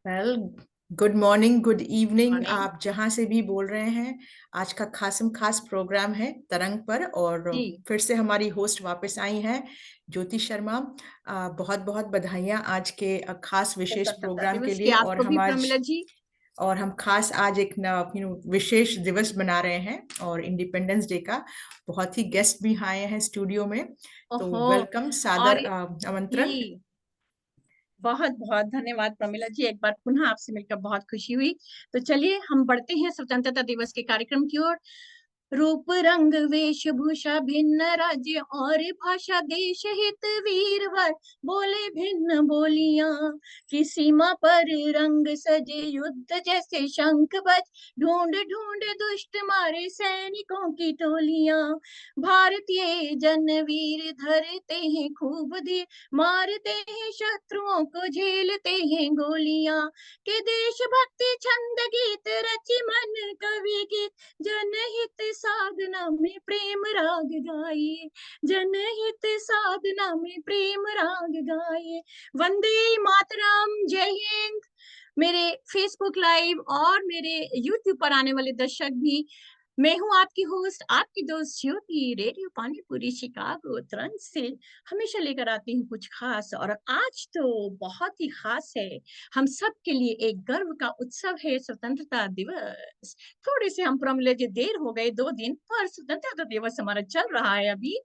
Well, good morning, good evening, morning. आप जहां से भी बोल रहे हैं। आज का खासम खास प्रोग्राम है तरंग पर, और जी, फिर से हमारी होस्ट वापस आई हैं, ज्योति शर्मा। बहुत बहुत बधाइयां आज के खास विशेष स्वतंत्रता प्रोग्राम के दिवस की लिए। और आपको भी हम आज प्रमिला जी। खास आज एक विशेष दिवस मना रहे हैं, और इंडिपेंडेंस डे का। बहुत ही गेस्ट भी आए हैं स्टूडियो में। तो ओहो। वेलकम, और सादर आमंत्रण। जी, बहुत बहुत धन्यवाद प्रमिला जी, एक बार पुनः आपसे मिलकर बहुत खुशी हुई। तो चलिए हम बढ़ते हैं स्वतंत्रता दिवस के कार्यक्रम की ओर। रूप रंग वेशभूषा भिन्न, राज्य और भाषा, देश हित वीरवर बोले भिन्न बोलियां। कि सीमा पर रंग सजे युद्ध जैसे शंख बज, ढूंढ ढूंढ दुष्ट मारे सैनिकों की टोलियां। भारतीय जनवीर धरते हैं खूब धीर, मारते हैं शत्रुओं को झेलते हैं गोलियां। के देशभक्ति छंद गीत रची मन कवि गीत, जनहित साधना में प्रेम राग गाइए, जनहित साधना में प्रेम राग गाइए। वंदे मातरम, जय हिंद। मेरे फेसबुक लाइव और मेरे यूट्यूब पर आने वाले दर्शक भी, मैं हूँ आपकी होस्ट, आपकी दोस्त ज्योति, रेडियो पानीपुरी शिकागो तरंग से हमेशा लेकर आती हूँ कुछ खास। और आज तो बहुत ही खास है, हम सब के लिए एक गर्व का उत्सव है, स्वतंत्रता दिवस। थोड़े से हम प्रमिलज देर हो गए 2 दिन, पर स्वतंत्रता दिवस हमारा चल रहा है अभी।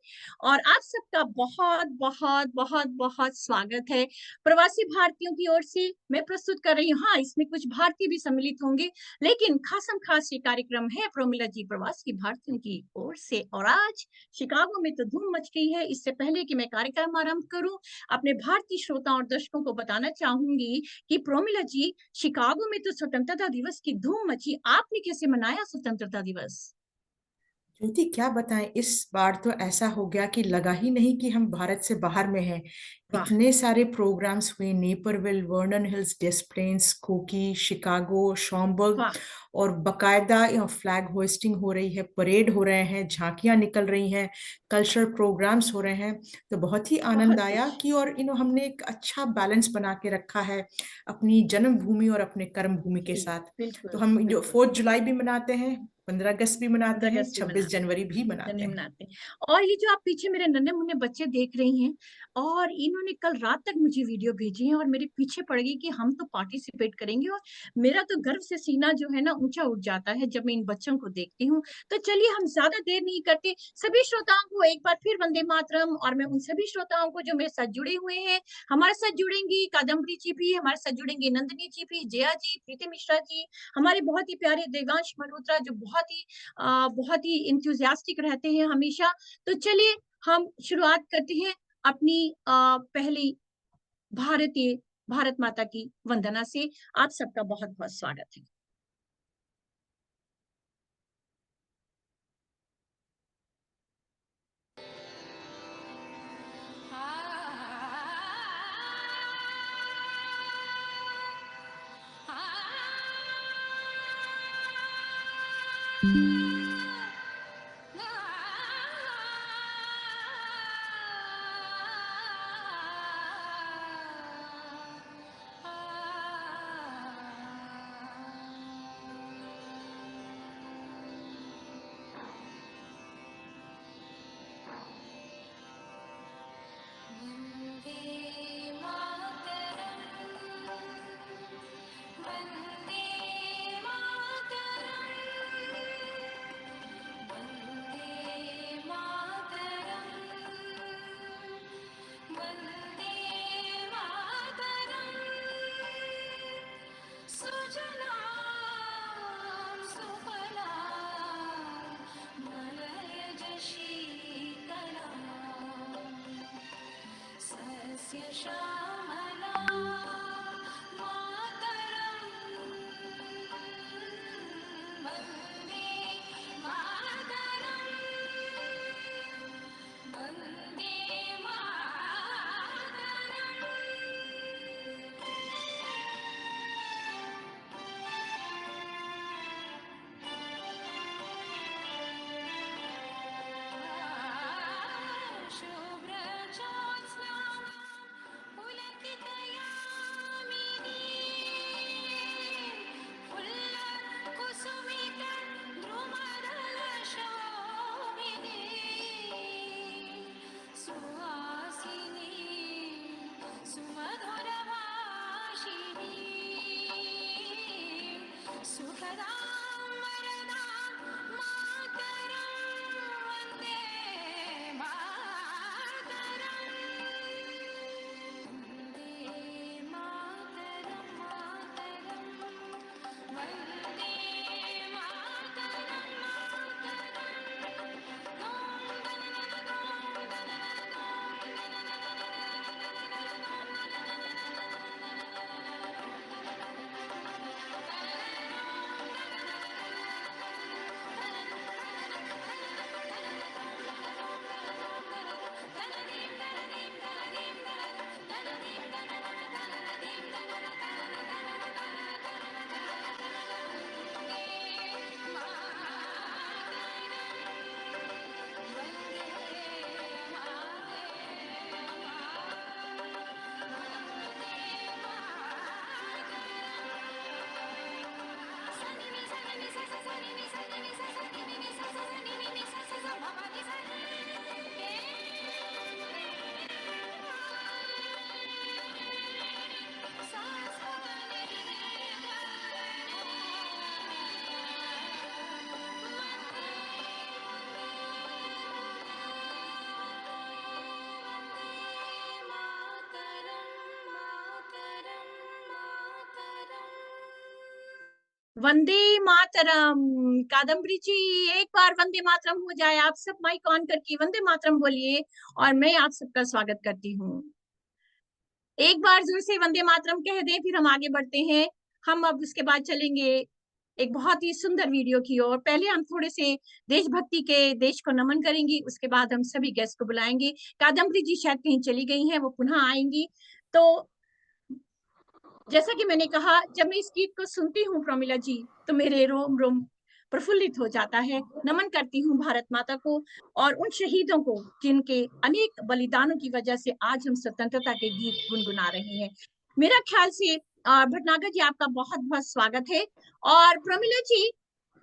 और आप सबका बहुत बहुत बहुत बहुत स्वागत है। प्रवासी भारतीयों की ओर से मैं प्रस्तुत कर रही हूँ। हाँ, इसमें कुछ भारतीय भी सम्मिलित होंगे, लेकिन खासम खास ये कार्यक्रम है प्रमिला जी प्रवासी भारतीयों की ओर से। और आज शिकागो में तो धूम मच गई है। इससे पहले कि मैं कार्यक्रम आरंभ करूं, अपने भारतीय श्रोताओं और दर्शकों को बताना चाहूंगी कि प्रमिला जी, शिकागो में तो स्वतंत्रता दिवस की धूम मची। आपने कैसे मनाया स्वतंत्रता दिवस? ज्योति, क्या बताएं, इस बार तो ऐसा हो गया कि लगा ही नहीं कि हम भारत से बाहर में हैं। वाह। इतने सारे प्रोग्राम्स हुए, नेपरविल, वर्नन हिल्स, डेस प्लेन्स, कोकी, शिकागो, शॉम्बर्ग। वाह। और बकायदा फ्लैग होइस्टिंग हो रही है, परेड हो रहे हैं, झांकियां निकल रही हैं, कल्चरल प्रोग्राम्स हो रहे हैं। तो बहुत ही आनंद बहुत आया कुछ। कि, और हमने एक अच्छा बैलेंस बना के रखा है अपनी जन्मभूमि और अपने कर्म भूमि के जी, साथ। तो बिल्कुल हम जो बिल्कुल। 4 जुलाई भी मनाते हैं, 15 अगस्त भी मनाते 15 हैं, अगस्त भी 26 जनवरी भी जन्म मनाते हैं। मनाते हैं। और ये जो आप पीछे मेरे नन्हे मुन्ने बच्चे देख रही हैं, और इन्होंने कल रात तक मुझे वीडियो भेजी है और मेरे पीछे पड़ गई कि हम तो पार्टिसिपेट करेंगे। और मेरा तो गर्व से सीना जो है ना ऊंचा उठ जाता है जब मैं इन बच्चों को देखती हूँ। तो चलिए हम ज्यादा देर नहीं करते, सभी श्रोताओं को एक बार फिर वंदे मातरम। और मैं उन सभी श्रोताओं को जो मेरे साथ जुड़े हुए हैं, हमारे साथ जुड़ेंगी कादम्बरी जी भी, हमारे साथ जुड़ेंगे नंदिनी जी भी, जया जी, प्रीति मिश्रा जी, हमारे बहुत ही प्यारे देवांश मल्होत्रा जो बहुत ही इंथुजियास्टिक रहते हैं हमेशा। तो चलिए हम शुरुआत करते हैं अपनी पहली भारतीय भारत माता की वंदना से। आप सबका बहुत बहुत स्वागत है। वंदे मातरम। कादम्बरी जी, एक बार वंदे मातरम हो जाए, आप सब माइक ऑन करके वंदे मातरम बोलिए और मैं आप सबका स्वागत करती हूँ। एक बार जोर से वंदे मातरम कह दें, फिर हम आगे बढ़ते हैं। हम अब उसके बाद चलेंगे एक बहुत ही सुंदर वीडियो की ओर। पहले हम थोड़े से देशभक्ति के देश को नमन करेंगे, उसके बाद हम सभी गेस्ट को बुलाएंगे। कादम्बरी जी शायद कहीं चली गई हैं, वो पुनः आएंगी। तो जैसा कि मैंने कहा, जब मैं इस गीत को सुनती हूँ प्रमिला जी, तो मेरे रोम रोम प्रफुल्लित हो जाता है। नमन करती हूँ भारत माता को और उन शहीदों को जिनके अनेक बलिदानों की वजह से आज हम स्वतंत्रता के गीत गुनगुना रहे हैं। मेरा ख्याल से भटनागर जी, आपका बहुत बहुत स्वागत है। और प्रमिला जी,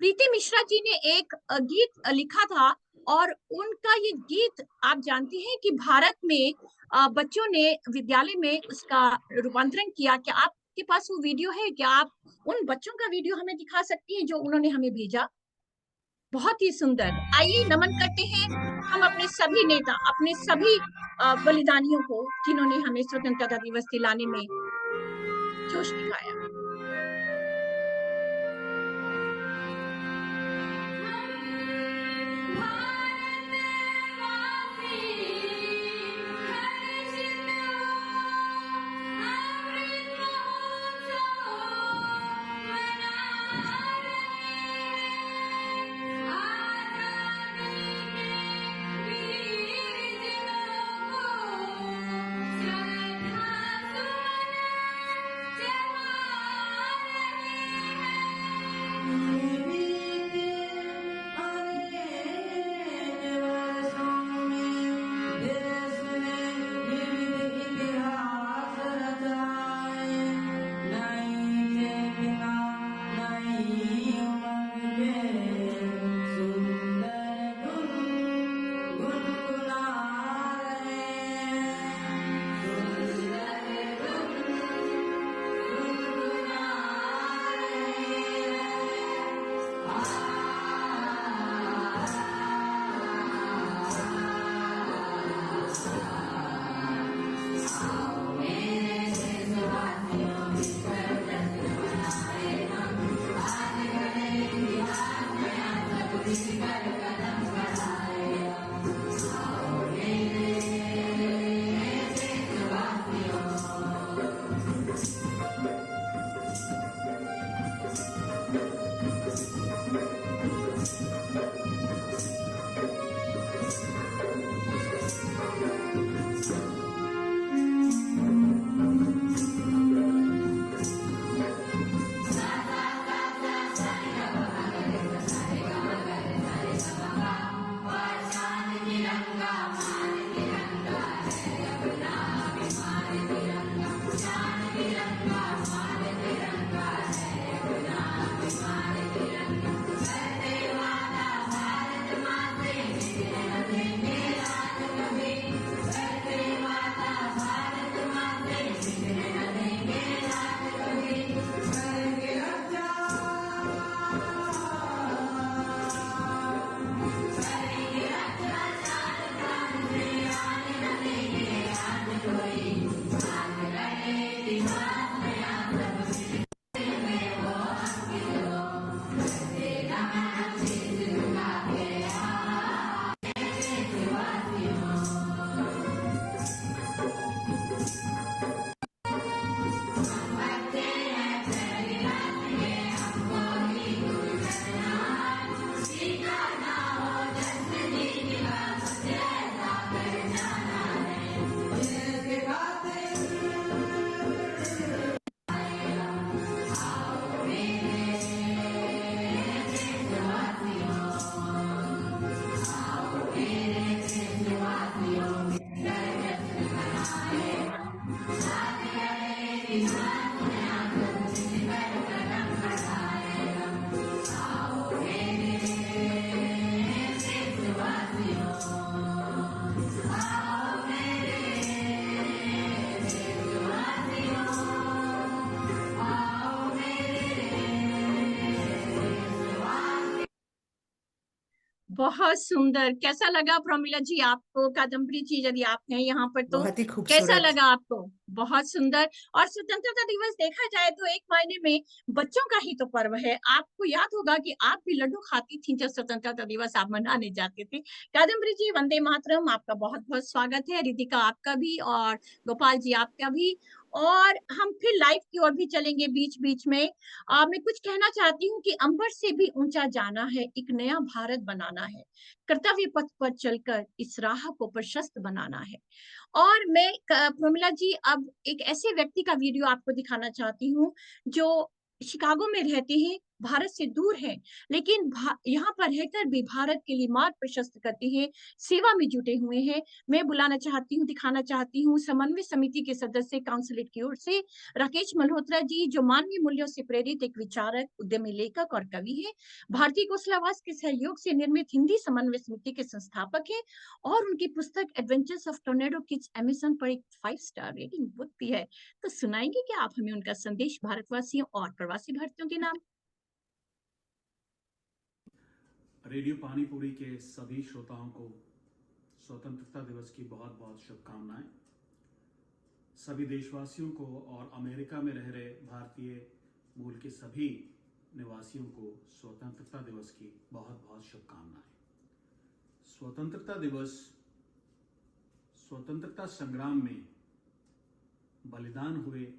प्रीति मिश्रा जी ने एक गीत लिखा था और उनका ये गीत आप जानती हैं कि भारत में बच्चों ने विद्यालय में उसका रूपांतरण किया। क्या आपके पास वो वीडियो है? क्या आप उन बच्चों का वीडियो हमें दिखा सकती हैं जो उन्होंने हमें भेजा? बहुत ही सुंदर। आइए नमन करते हैं हम अपने सभी नेता, अपने सभी बलिदानियों को, जिन्होंने हमें स्वतंत्रता दिवस दिलाने में जोश दिखाया। बहुत सुंदर। कैसा लगा प्रमिला जी आपको? कादम्बरी जी यदि आप हैं यहाँ पर तो बहुत ही कैसा खूबसूरत। लगा आपको? बहुत सुंदर। और स्वतंत्रता दिवस देखा जाए तो एक मायने में बच्चों का ही तो पर्व है। आपको याद होगा कि आप भी लड्डू खाती थी जब स्वतंत्रता दिवस आप मनाने जाते थे। कादम्बरी जी वंदे मातरम, आपका बहुत बहुत स्वागत है। रितिका आपका भी, और गोपाल जी आपका भी। और हम फिर लाइव की ओर भी चलेंगे बीच बीच में। मैं कुछ कहना चाहती हूँ कि अंबर से भी ऊंचा जाना है, एक नया भारत बनाना है, कर्तव्य पथ पर चलकर इस राह को प्रशस्त बनाना है। और मैं प्रमिला जी अब एक ऐसे व्यक्ति का वीडियो आपको दिखाना चाहती हूँ जो शिकागो में रहते हैं, भारत से दूर हैं, लेकिन यहाँ पर रहकर भी भारत के लिए मार्ग प्रशस्त करते हैं, सेवा में जुटे हुए हैं। मैं बुलाना चाहती हूँ, दिखाना चाहती हूँ समन्वय समिति के सदस्य काउंसिलेट की ओर से राकेश मल्होत्रा जी, जो मानवीय मूल्यों से प्रेरित एक विचारक, उद्यमी लेखक और कवि है। भारतीय कोसलावास के सहयोग से निर्मित हिंदी समन्वय समिति के संस्थापक हैं, और उनकी पुस्तक adventures of tornado kids Amazon पर एक 5 स्टार रेटिंग बुक भी है। तो सुनाएंगे क्या आप हमें उनका संदेश भारतवासियों और प्रवासी भारतीयों के नाम? रेडियो पानीपुरी के सभी श्रोताओं को स्वतंत्रता दिवस की बहुत बहुत शुभकामनाएं। सभी देशवासियों को और अमेरिका में रह रहे भारतीय मूल के सभी निवासियों को स्वतंत्रता दिवस की बहुत बहुत शुभकामनाएं। स्वतंत्रता दिवस स्वतंत्रता संग्राम में बलिदान हुए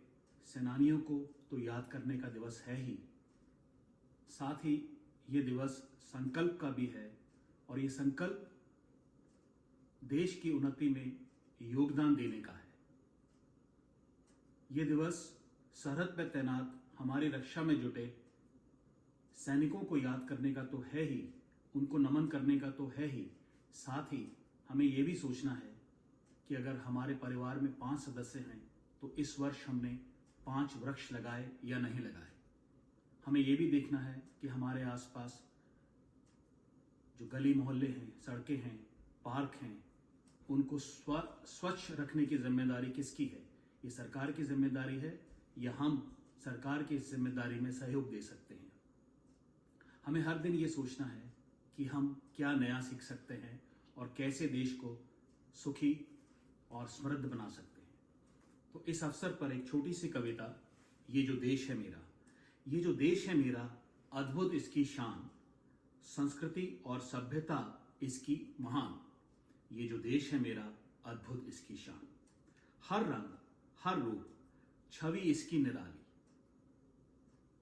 सेनानियों को तो याद करने का दिवस है ही, साथ ही ये दिवस संकल्प का भी है, और ये संकल्प देश की उन्नति में योगदान देने का है। ये दिवस सरहद पर तैनात हमारी रक्षा में जुटे सैनिकों को याद करने का तो है ही, उनको नमन करने का तो है ही, साथ ही हमें ये भी सोचना है कि अगर हमारे परिवार में 5 सदस्य हैं तो इस वर्ष हमने 5 वृक्ष लगाए या नहीं लगाए। हमें ये भी देखना है कि हमारे आसपास जो गली मोहल्ले हैं, सड़कें हैं, पार्क हैं, उनको स्वच्छ रखने की जिम्मेदारी किसकी है? ये सरकार की जिम्मेदारी है, या हम सरकार की जिम्मेदारी में सहयोग दे सकते हैं? हमें हर दिन ये सोचना है कि हम क्या नया सीख सकते हैं और कैसे देश को सुखी और समृद्ध बना सकते हैं। तो इस अवसर पर एक छोटी सी कविता, ये जो देश है मेरा, ये जो देश है मेरा, अद्भुत इसकी शान, संस्कृति और सभ्यता इसकी महान, ये जो देश है मेरा, अद्भुत इसकी शान, हर रंग हर रूप छवि इसकी निराली,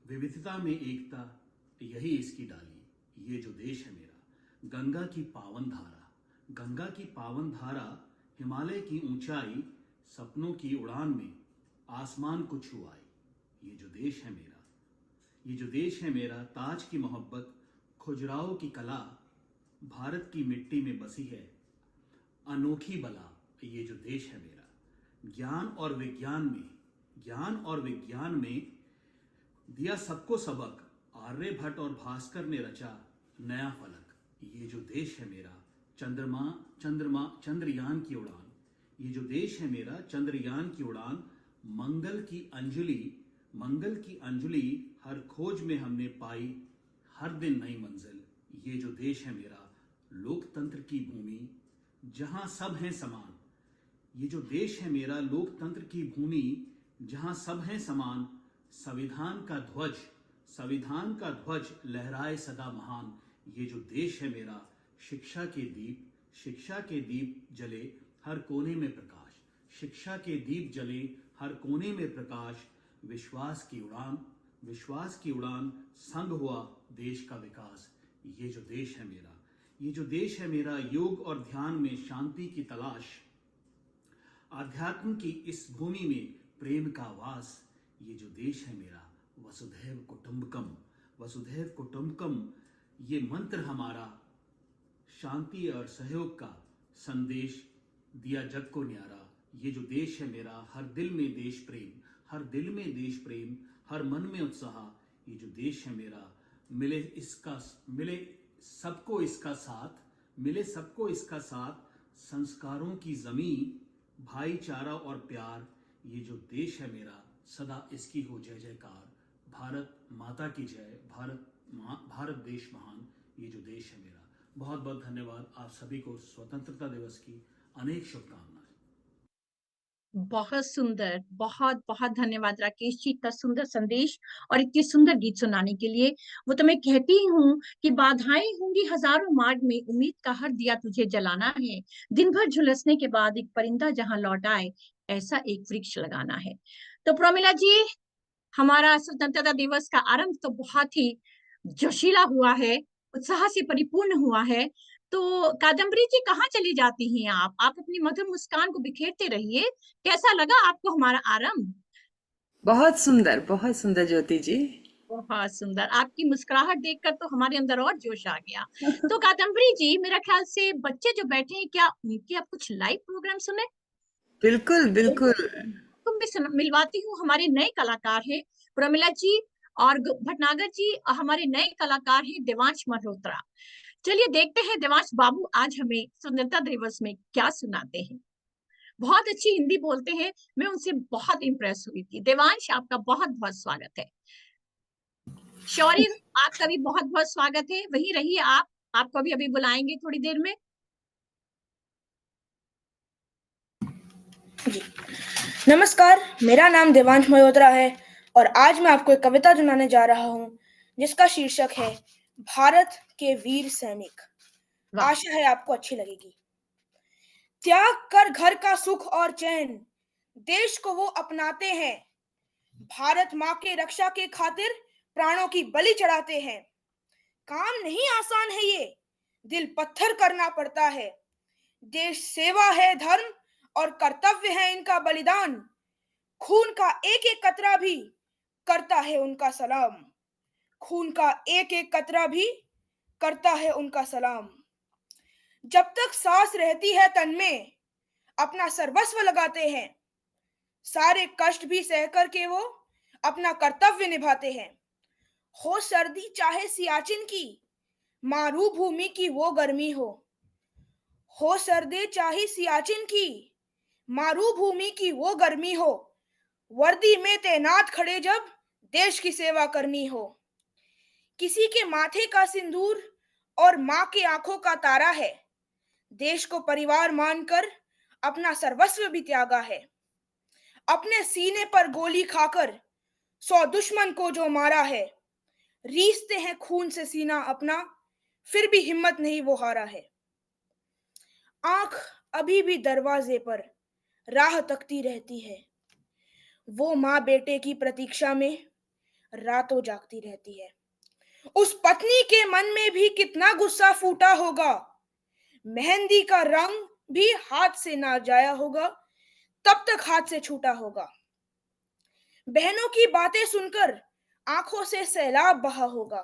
विविधता में एकता यही इसकी डाली, ये जो देश है मेरा। गंगा की पावन धारा, गंगा की पावन धारा, हिमालय की ऊंचाई, सपनों की उड़ान में आसमान को छू आई, ये जो देश है मेरा। ये जो देश है मेरा, ताज की मोहब्बत, खुजराओं की कला, भारत की मिट्टी में बसी है अनोखी बला, ये जो देश है मेरा। ज्ञान और विज्ञान में दिया सबको सबक, आर्यभट्ट और भास्कर ने रचा नया फलक, ये जो देश है मेरा। चंद्रयान की उड़ान, ये जो देश है मेरा, चंद्रयान की उड़ान, मंगल की अंजलि हर खोज में हमने पाई, हर दिन नई मंजिल, ये जो देश है मेरा। लोकतंत्र की भूमि जहां सब हैं समान, ये जो देश है मेरा। लोकतंत्र की भूमि जहां सब हैं समान, संविधान का ध्वज लहराए सदा महान, ये जो देश है मेरा। शिक्षा के दीप जले हर कोने में प्रकाश, शिक्षा के दीप जले हर कोने में प्रकाश, विश्वास की उड़ान संग हुआ देश का विकास, ये जो देश है मेरा। ये जो देश है मेरा। योग और ध्यान में शांति की तलाश, आध्यात्म की इस भूमि में प्रेम का वास, ये जो देश है मेरा। वसुधैव कुटुंबकम, ये मंत्र हमारा शांति और सहयोग का संदेश दिया जग को न्यारा, ये जो देश है मेरा। हर दिल में देश प्रेम, हर मन में उत्साह, ये जो देश है मेरा। मिले सबको इसका साथ, संस्कारों की जमीन, भाईचारा और प्यार, ये जो देश है मेरा। सदा इसकी हो जय जयकार, भारत माता की जय, भारत देश महान, ये जो देश है मेरा। बहुत बहुत धन्यवाद। आप सभी को स्वतंत्रता दिवस की अनेक शुभकामनाएं। बहुत सुंदर, बहुत बहुत धन्यवाद राकेश जी, इतना सुंदर संदेश और इतनी सुंदर गीत सुनाने के लिए। वो तो मैं कहती हूँ कि बाधाएं होंगी हजारों मार्ग में, उम्मीद का हर दिया तुझे जलाना है, दिन भर झुलसने के बाद एक परिंदा जहां लौट आए, ऐसा एक वृक्ष लगाना है। तो प्रमिला जी, हमारा स्वतंत्रता दिवस का आरंभ तो बहुत ही जोशीला हुआ है, उत्साह से परिपूर्ण हुआ है। तो कादम्बरी जी, कहाँ चली जाती हैं आप अपनी मधुर मुस्कान को बिखेरते रहिए। कैसा लगा आपको हमारा आरंभ? बहुत सुंदर ज्योति जी। बहुत सुंदर, आपकी मुस्कुराहट देखकर तो हमारे अंदर और जोश आ गया। तो कादम्बरी जी, मेरा ख्याल से बच्चे जो बैठे हैं, क्या उनके आप कुछ लाइव प्रोग्राम सुने? बिल्कुल बिल्कुल। तुम भी मिलवाती हूँ, हमारे नए कलाकार हैं प्रमिला जी और भटनागर जी, हमारे नए कलाकार हैं देवांश मल्होत्रा। चलिए देखते हैं देवांश बाबू आज हमें स्वतंत्रता दिवस में क्या सुनाते हैं। बहुत अच्छी हिंदी बोलते हैं, मैं उनसे बहुत इंप्रेस हुई थी। देवांश, आपका बहुत बहुत स्वागत है। शौर्य, आपका भी बहुत बहुत स्वागत है, वहीं रहिए आप, आपको भी अभी बुलाएंगे थोड़ी देर में। जी नमस्कार, मेरा नाम देवांश मल्होत्रा है और आज मैं आपको एक कविता सुनाने जा रहा हूँ जिसका शीर्षक है भारत के वीर सैनिक। आशा है आपको अच्छी लगेगी। त्याग कर घर का सुख और चैन देश को वो अपनाते हैं, भारत माँ के रक्षा के खातिर प्राणों की बलि चढ़ाते हैं। काम नहीं आसान है ये, दिल पत्थर करना पड़ता है। देश सेवा है धर्म और कर्तव्य है इनका बलिदान। खून का एक एक कतरा भी करता है उनका सलाम। खून का एक एक कतरा भी करता है उनका सलाम। जब तक सांस रहती है तन में अपना सर्वस्व लगाते हैं, सारे कष्ट भी सह कर के वो अपना कर्तव्य निभाते हैं। हो सर्दी चाहे सियाचिन की, मारूभूमि की वो गर्मी हो सर्दी चाहे सियाचिन की, मारूभूमि की वो गर्मी हो, वर्दी में तैनात खड़े जब देश की सेवा करनी हो। किसी के माथे का सिंदूर और माँ की आंखों का तारा है, देश को परिवार मानकर अपना सर्वस्व भी त्यागा है। अपने सीने पर गोली खाकर 100 दुश्मन को जो मारा है, रीसते हैं खून से सीना अपना, फिर भी हिम्मत नहीं वो हारा है। आंख अभी भी दरवाजे पर राह तकती रहती है, वो माँ बेटे की प्रतीक्षा में रातों जागती रहती है। उस पत्नी के मन में भी कितना गुस्सा फूटा होगा, मेहंदी का रंग भी हाथ से ना जाया होगा, तब तक हाथ से छूटा होगा। बहनों की बातें सुनकर आंखों से सैलाब बहा होगा,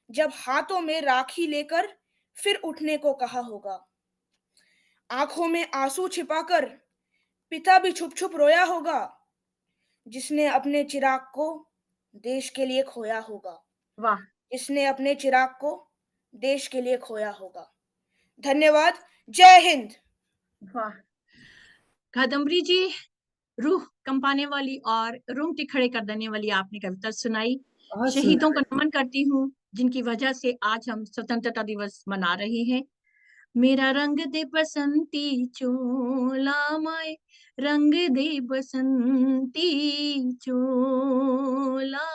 जब हाथों में राखी लेकर फिर उठने को कहा होगा। आंखों में आंसू छिपाकर पिता भी छुप छुप रोया होगा, जिसने अपने चिराग को देश के लिए खोया होगा। वाह, जिसने अपने चिराग को देश के लिए खोया होगा। धन्यवाद। जय हिंद। वाह कादम्बरी जी, रूह कंपाने वाली और रोंगटे खड़े कर देने वाली आपने कविता सुनाई। बहुत शहीदों सुंदर। को नमन करती हूँ, जिनकी वजह से आज हम स्वतंत्रता दिवस मना रहे हैं। मेरा रंग दे बसंती चोला माए, रंग दे बसंती चोला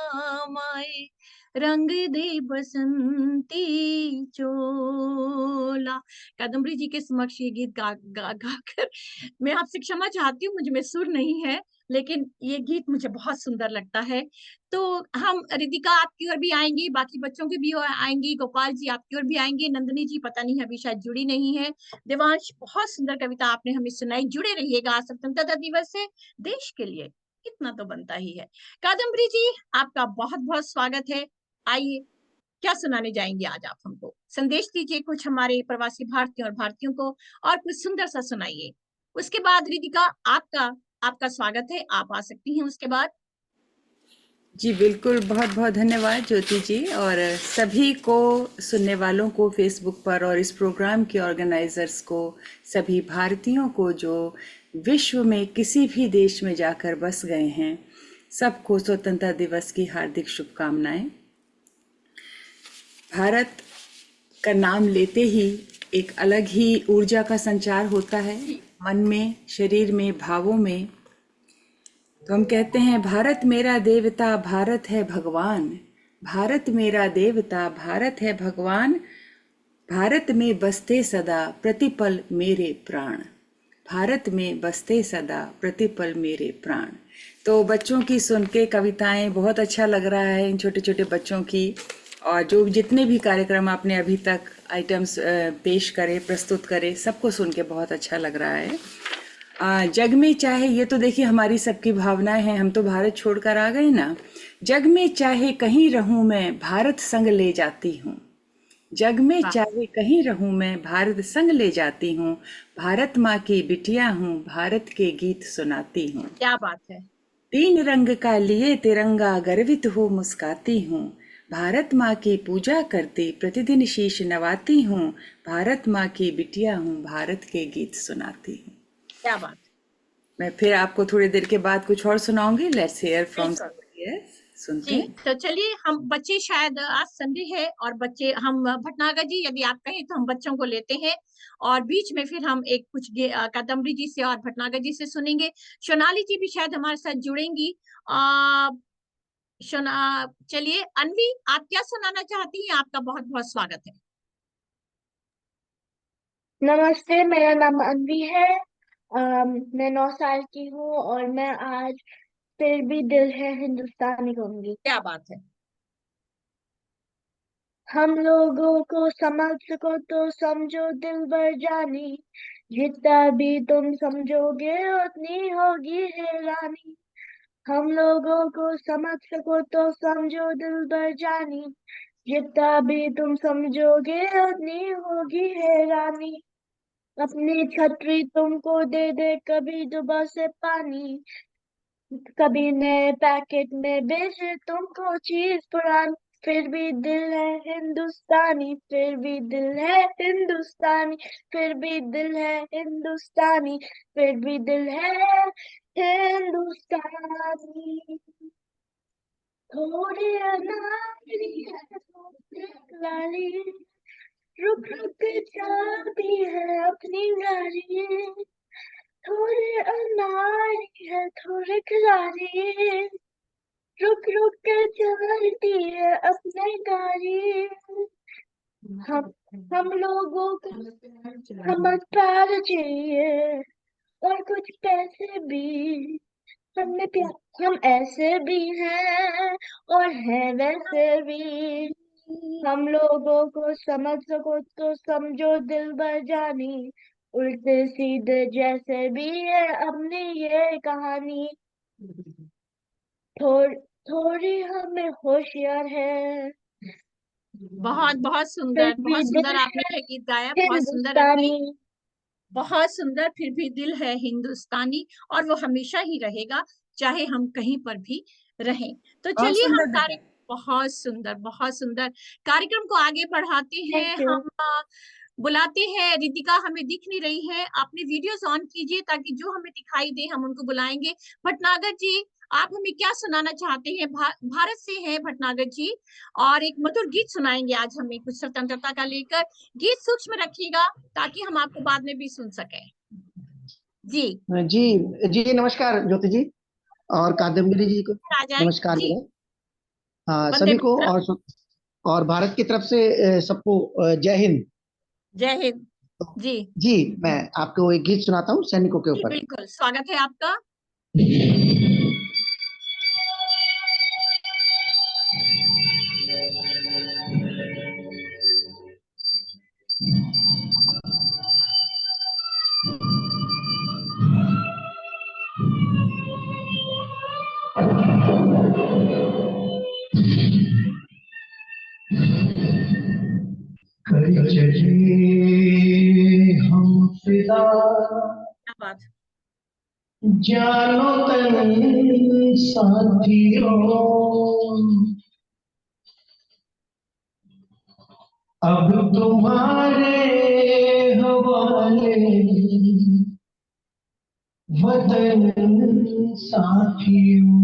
माए, रंग दे बसंती चोला। कादम्बरी जी के समक्ष ये गीत गा कर मैं आपसे क्षमा चाहती हूँ, मुझ में सुर नहीं है, लेकिन ये गीत मुझे बहुत सुंदर लगता है। तो हम रितिका आपकी ओर भी आएंगी, बाकी बच्चों की भी ओर आएंगी, गोपाल जी आपकी ओर भी आएंगे, नंदिनी जी पता नहीं अभी शायद जुड़ी नहीं है। देवांश, बहुत सुंदर कविता आपने हमें सुनाई। जुड़े रहिएगा स्वतंत्रता दिवस से, देश के लिए इतना तो बनता ही है। कादम्बरी जी, आपका बहुत बहुत स्वागत है। आइए, क्या सुनाने जाएंगे आज आप हमको? संदेश दीजिए कुछ हमारे प्रवासी भारतीयों और भारतीयों को, और कुछ सुंदर सा सुनाइए। उसके बाद रितिका, आपका स्वागत है, आप आ सकती हैं उसके बाद। जी बिल्कुल, बहुत बहुत धन्यवाद ज्योति जी, और सभी को, सुनने वालों को फेसबुक पर, और इस प्रोग्राम के ऑर्गेनाइजर्स को, सभी भारतीयों को जो विश्व में किसी भी देश में जाकर बस गए हैं, सबको स्वतंत्रता दिवस की हार्दिक शुभकामनाएं। भारत का नाम लेते ही एक अलग ही ऊर्जा का संचार होता है मन में, शरीर में, भावों में। तो हम कहते हैं भारत मेरा देवता, भारत है भगवान। भारत मेरा देवता, भारत है भगवान। भारत में बसते सदा प्रतिपल मेरे प्राण। भारत में बसते सदा प्रतिपल मेरे प्राण। तो बच्चों की सुन के कविताएं बहुत अच्छा लग रहा है, इन छोटे छोटे बच्चों की। और जो जितने भी कार्यक्रम आपने अभी तक आइटम्स पेश करे, प्रस्तुत करे, सबको सुन के बहुत अच्छा लग रहा है। जग में चाहे, ये तो देखिए हमारी सबकी भावनाएं हैं, हम तो भारत छोड़कर आ गए ना। जग में चाहे कहीं रहूं मैं, भारत संग ले जाती हूँ। जग में चाहे कहीं रहूं मैं, भारत संग ले जाती हूँ। भारत माँ की बिटिया हूँ, भारत के गीत सुनाती हूँ। क्या बात है। तीन रंग का लिए तिरंगा, गर्वित हो मुस्काती हूँ। भारत माँ की पूजा करती, प्रतिदिन शीश नवाती हूँ। भारत माँ की बिटिया हूँ, भारत के गीत सुनाती हूँ। क्या बात। मैं फिर आपको थोड़ी देर के बाद कुछ और सुनाऊंगी। लेट्स हियर फ्रॉम सुनते जी, हैं। तो चलिए हम बच्चे, शायद आज संडे है और बच्चे, हम भटनागर जी यदि आप कहें तो हम बच्चों को लेते हैं और बीच में फिर हम एक कुछ कादम्बरी जी से और भटनागर जी से सुनेंगे। सोनाली जी भी शायद हमारे साथ जुड़ेंगी। चलिए अनवी, आप क्या सुनाना चाहती हैं? आपका बहुत बहुत स्वागत है। नमस्ते, मेरा नाम अनवी है। मैं 9 साल की हूँ और मैं आज फिर भी दिल है हिंदुस्तानी कहूंगी। क्या बात है। हम लोगों को समझ सको तो समझो दिल भर जानी, जितना भी तुम समझोगे उतनी होगी हैरानी। हम लोगों को समझ सको तो समझो दिल भर जानी, जितना भी तुम समझोगे उतनी होगी हैरानी। अपनी छतरी तुमको दे दे कभी डुबा से पानी, कभी नए पैकेट में बेचे तुमको चीज पुरानी, फिर भी दिल है हिंदुस्तानी, फिर भी दिल है हिंदुस्तानी, फिर भी दिल है हिंदुस्तानी, फिर भी दिल है हिंदुस्तानी। थोड़ी अनारी है, थोड़ी लाली, रुक रुक चलती है अपनी गाड़ी, थोड़े अनारी है थोड़े खिलाड़ी, रुक रुक के चलती है अपनी गाड़ी। हम लोगों को समझ प्यार चाहिए और कुछ पैसे भी, हमें प्यार, हम ऐसे भी हैं और हैं वैसे भी। हम लोगों को समझ सको तो समझो दिल भर जानी, उल्टे सीधे जैसे भी है अपनी ये कहानी। थोड़ी हमें होशियार है, बहुत बहुत फिर सुंदर, भी बहुत दिल सुंदर आपने है ये गीत गाया, बहुत सुंदर अनवी, हिंदुस्तानी। बहुत सुंदर। फिर भी दिल है हिंदुस्तानी और वो हमेशा ही रहेगा, चाहे हम कहीं पर भी रहें। तो बहुत चलिए हम सुंदर बेटा। बहुत सुंदर, बहुत सुंदर कार्यक्रम को आगे बढ़ाते हैं। Thank you. हम बुलाते हैं, रितिका हमें दिख नहीं रही है, आपने वीडियोस ऑन कीजिए ताकि जो हमें दिखाई दे हम उनको बुलाएंगे। भटनागर जी, आप हमें क्या सुनाना चाहते हैं? भारत से हैं भटनागर जी और एक मधुर गीत सुनाएंगे आज हमें कुछ स्वतंत्रता का लेकर। गीत सूक्ष्म रखिएगा ताकि हम आपको बाद में भी सुन सकें। जी जी जी, नमस्कार ज्योति जी और कादम्बरी जी को आ जाए नमस्कार जी। मेरा। हाँ, वंदे सभी को मातरम। और भारत की तरफ से सबको जय हिंद। जय हिंद जी। जी, मैं आपको एक गीत सुनाता हूँ सैनिकों के जी ऊपर। बिल्कुल, स्वागत है आपका। हम फिदा क्या बात। जानो तन साथियों, अब तुम्हारे हवाले वतन साथियों।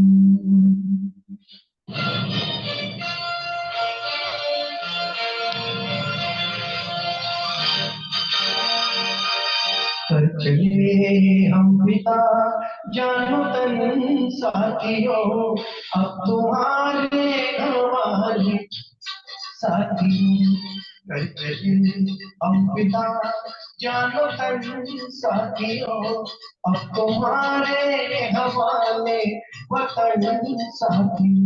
चले हम पिता जानो तन साथियों, अब तुम्हारे हवाले साथियों। कर चले हम पिता जानो तन साथियों, अब तुम्हारे हवाले वतन साथियों।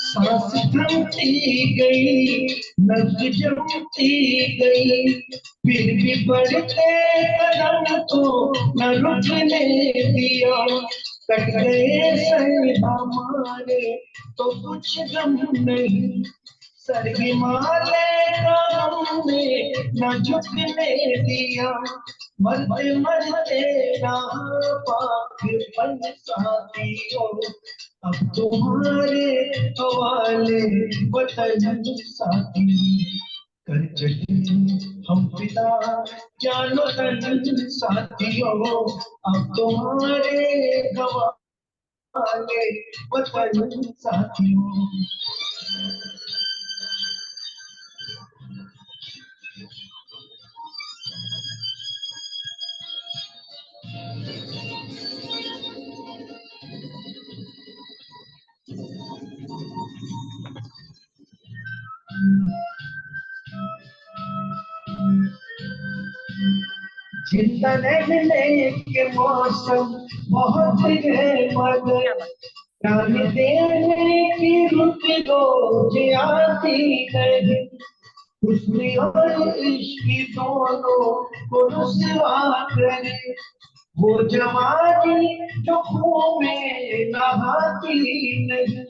सांस थमती गई, नब्ज जमती गई, फिर भी बढ़ते कदम को न रुकने दिया। कट गए सर हमारे तो कुछ गम नहीं, सर हिमालय का हमने न झुकने दिया। मरते मरते राह पाक बन साथियों, अब तुम्हारे हवाले वतन साथी। कर चले हम पिता जानो तन साथियों, अब तुम्हारे हवाले वतन साथियों। चिंता रहने के मौसम बहुत है मगर, प्राण देने की रुत रोज आती नहीं। खुशी और इश्क दोनों को रुसवा करे, वो जवानी जो खून में नहाती नहीं।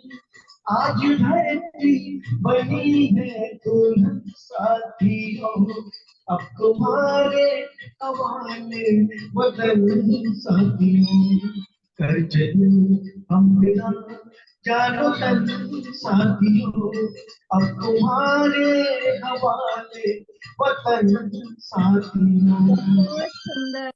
आज धरती बनी है दुल्हन साथियों, अब तुम्हारे हवाले वतन साथियों। कर चले हम बिना जानो तन साथियों, अब तुम्हारे हवाले वतन साथियों। बहुत सुंदर,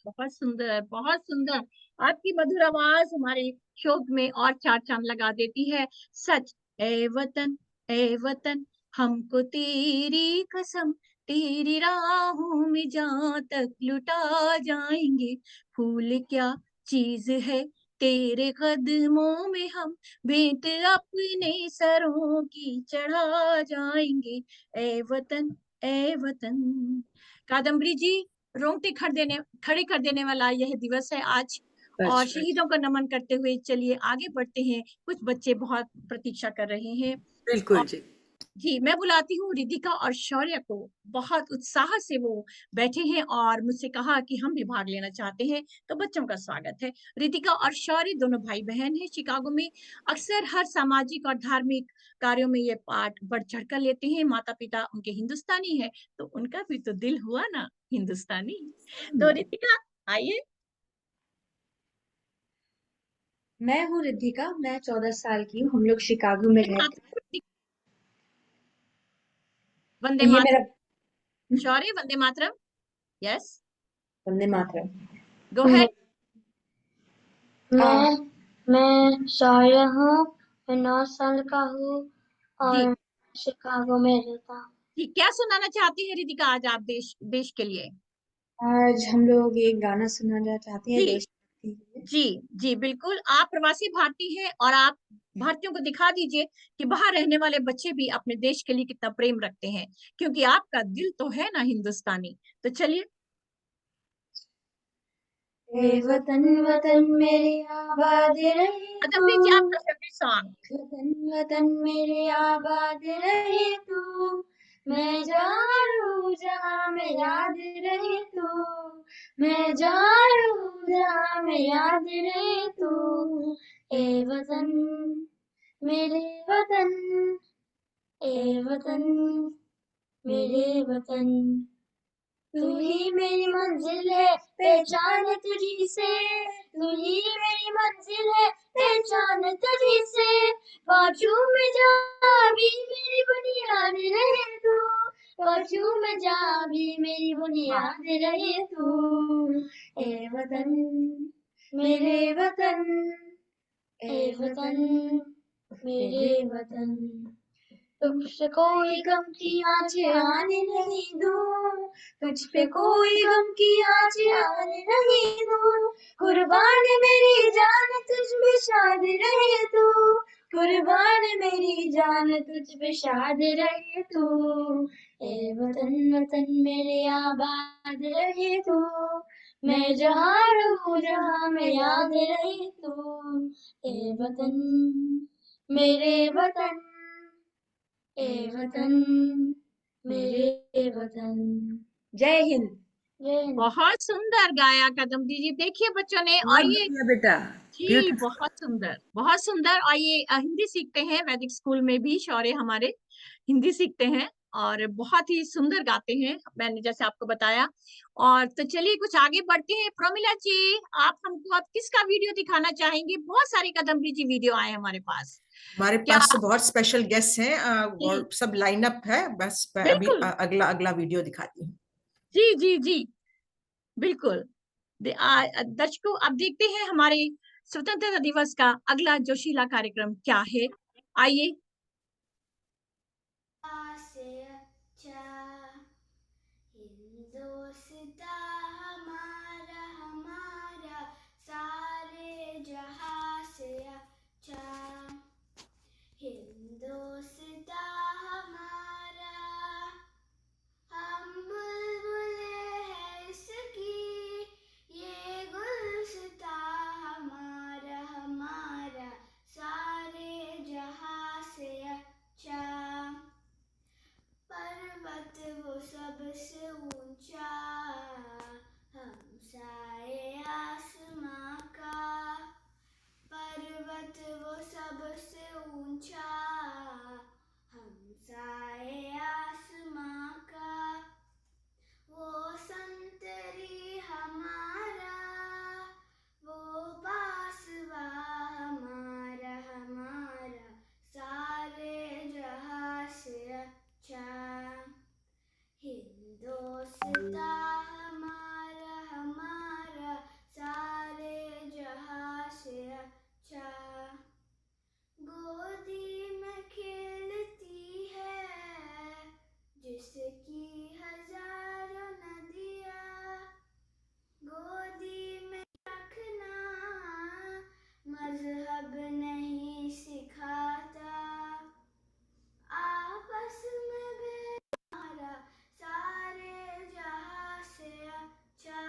बहुत सुंदर, बहुत सुंदर। आपकी मधुर आवाज हमारे शोक में और चार चांद लगा देती है। सच, ए वतन हमको तेरी कसम, तेरी राहों में जहाँ तक लुटा जाएंगे। फूल क्या चीज है तेरे कदमों में, हम भेंट अपने सरों की चढ़ा जाएंगे। ए वतन, ए वतन। कादम्बरी जी, रोंगटे खड़े कर देने वाला यह दिवस है आज, और सच शहीदों को नमन करते हुए चलिए आगे बढ़ते हैं। कुछ बच्चे बहुत प्रतीक्षा कर रहे हैं। बिल्कुल जी। जी, मैं बुलाती हूँ रिधिका और शौर्य को। बहुत उत्साह से वो बैठे हैं और मुझसे कहा कि हम भी भाग लेना चाहते हैं, तो बच्चों का स्वागत है। रिधिका और शौर्य दोनों भाई बहन हैं। शिकागो में अक्सर हर सामाजिक और धार्मिक कार्यों में ये पार्ट बढ़ चढ़ कर लेते हैं। माता पिता उनके हिंदुस्तानी है, तो उनका भी तो दिल हुआ ना हिंदुस्तानी। तो रिधिका आइए। मैं हूँ रिद्धिका, मैं 14 साल की हूँ। हम लोग शिकागो में रहते हैं। वंदे ये मातरम। मेरा शौर्य, Vande Mataram. Yes, Vande Mataram. Go ahead. मैं शौर्य हूँ, मैं 9 साल का हूँ जी और शिकागो में रहता हूँ। जी, क्या सुनाना चाहती है रिधिका आज आप देश के लिए? आज हम लोग एक गाना सुनाना चाहते हैं जी देशभक्ति के लिए। जी जी, बिल्कुल। आप प्रवासी भारतीय हैं और आप भारतीयों को दिखा दीजिए कि बाहर रहने वाले बच्चे भी अपने देश के लिए कितना प्रेम रखते हैं, क्योंकि आपका दिल तो है ना हिंदुस्तानी। तो चलिए। ए वतन वतन मेरी आबाद रहे तू, कादम्बरी जी, आपका फेवरेट सॉन्ग। वतन वतन मेरी आबाद रहे तू, मैं जाऊँ जहाँ में याद रहे तू, मैं जाऊँ जहाँ में याद रहे तू। ए वतन मेरे वतन, ए वतन मेरे वतन। तू ही मेरी मंजिल है पहचान तुझी से, तू ही मेरी मंजिल है पहचान तुझी से, पाछू में जा भी मेरी बुनियाद रहे तू, पाछू में जा भी मेरी बुनियाद रहे तू। ए वतन मेरे वतन, ए वतन मेरे वतन, तुझसे कोई गम की आँचें आने नहीं दूँ, तुझ पे कोई गम की आँचें आने नहीं दूँ, कुर्बान मेरी जान तुझ पे शाद रहे तू, कुर्बान मेरी जान तुझ पे शाद रहे तू। ए वतन वतन मेरे आबाद रहे तू, मैं जहाँ रहूँ जहाँ मैं याद रहे तू। ए वतन मेरे वतन, ए वतन मेरे वतन। जय हिंद। जय हिंद। बहुत सुंदर गाया कदम दीदी। देखिए बच्चों ने, बहुत आइए बढ़िया बेटा, जी, ब्यूटीफुल। बहुत सुंदर बहुत सुंदर। आइए हिंदी सीखते हैं, वैदिक स्कूल में भी शौर्य हमारे हिंदी सीखते हैं और बहुत ही सुंदर गाते हैं, मैंने जैसे आपको बताया। और तो चलिए कुछ आगे बढ़ते हैं। प्रमिला जी, आप हमको अब किसका वीडियो दिखाना चाहेंगे? बहुत सारे कदम्बी जी वीडियो आए हमारे पास। हमारे क्या? पास बहुत स्पेशल गेस्ट हैं जी, और सब लाइनअप है। बस मैं अभी बिल्कुल। अगला अगला वीडियो दिखाती हूँ। जी जी जी, बिल्कुल। दर्शकों, अब देखते हैं हमारे स्वतंत्रता दिवस का अगला जोशीला कार्यक्रम क्या है। आइए। से अच्छा हिंदोस्ता हमारा हमारा सारे जहां से अच्छा, हिंदोस्ता हमारा, हम बुलबुले हैं इसकी, ये गुलसिता हमारा हमारा सारे जहां से अच्छा, पर्वत वो सबसे ऊंचा, हमसाए आसमां का, पर्वत वो सबसे ऊंचा, हमसाए आसमां का, वो संतरी हमारा, वो बासवा हमारा हमारा सारे जहां से अच्छा, हिंदोस्ता हमारा हमारा सारे जहां से अच्छा, गोदी में खेलती है जिसकी हजारों नदियाँ, गोदी में रखना मजहब नहीं सिखाता, आपस में बेमारा सारे जहां से अच्छा,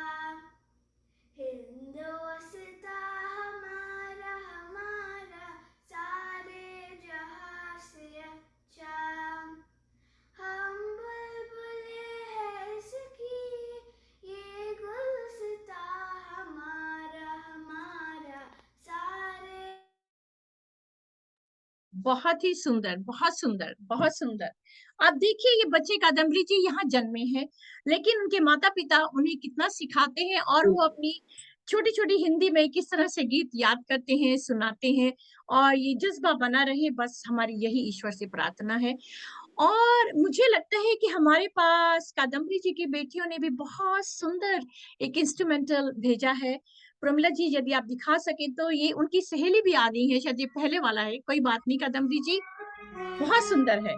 हिंदोस्ता हमारा हमारा सारे जहां से अच्छा, हम बुलबुले हैं इसकी, ये गुलसिता हमारा हमारा सारे। बहुत ही सुंदर, बहुत सुंदर, बहुत सुंदर। अब देखिए, ये बच्चे कादम्बरी जी यहाँ जन्मे हैं, लेकिन उनके माता पिता उन्हें कितना सिखाते हैं और वो अपनी छोटी छोटी हिंदी में किस तरह से गीत याद करते हैं, सुनाते हैं, और ये जज्बा बना रहे, बस हमारी यही ईश्वर से प्रार्थना है। और मुझे लगता है कि हमारे पास कादम्बरी जी की बेटियों ने भी बहुत सुंदर एक इंस्ट्रूमेंटल भेजा है। प्रमिला जी, यदि आप दिखा सके तो। ये उनकी सहेली भी आ गई है, शायद ये पहले वाला है, कोई बात नहीं कादम्बरी जी, बहुत सुंदर है।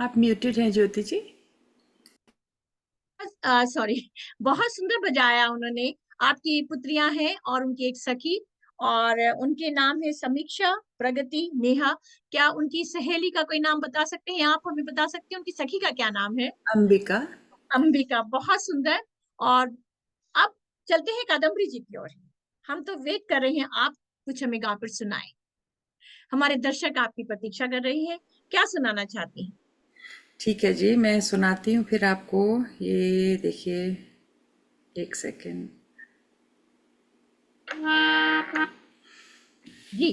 आप म्यूटेड हैं ज्योति जी। सॉरी, बहुत सुंदर बजाया उन्होंने। आपकी पुत्रियां हैं और उनकी एक सखी, और उनके नाम है समीक्षा, प्रगति, नेहा। क्या उनकी सहेली का कोई नाम बता सकते हैं? आप हमें बता सकते हैं उनकी सखी का क्या नाम है? अंबिका। अंबिका, बहुत सुंदर। और अब चलते हैं कादम्बरी जी की ओर। हम तो वेट कर रहे हैं, आप कुछ हमें गाकर सुनाएं। हमारे दर्शक आपकी प्रतीक्षा कर रहे हैं, क्या सुनाना चाहती हैं? ठीक है जी, मैं सुनाती हूँ फिर आपको। ये देखिए, एक सेकेंड जी।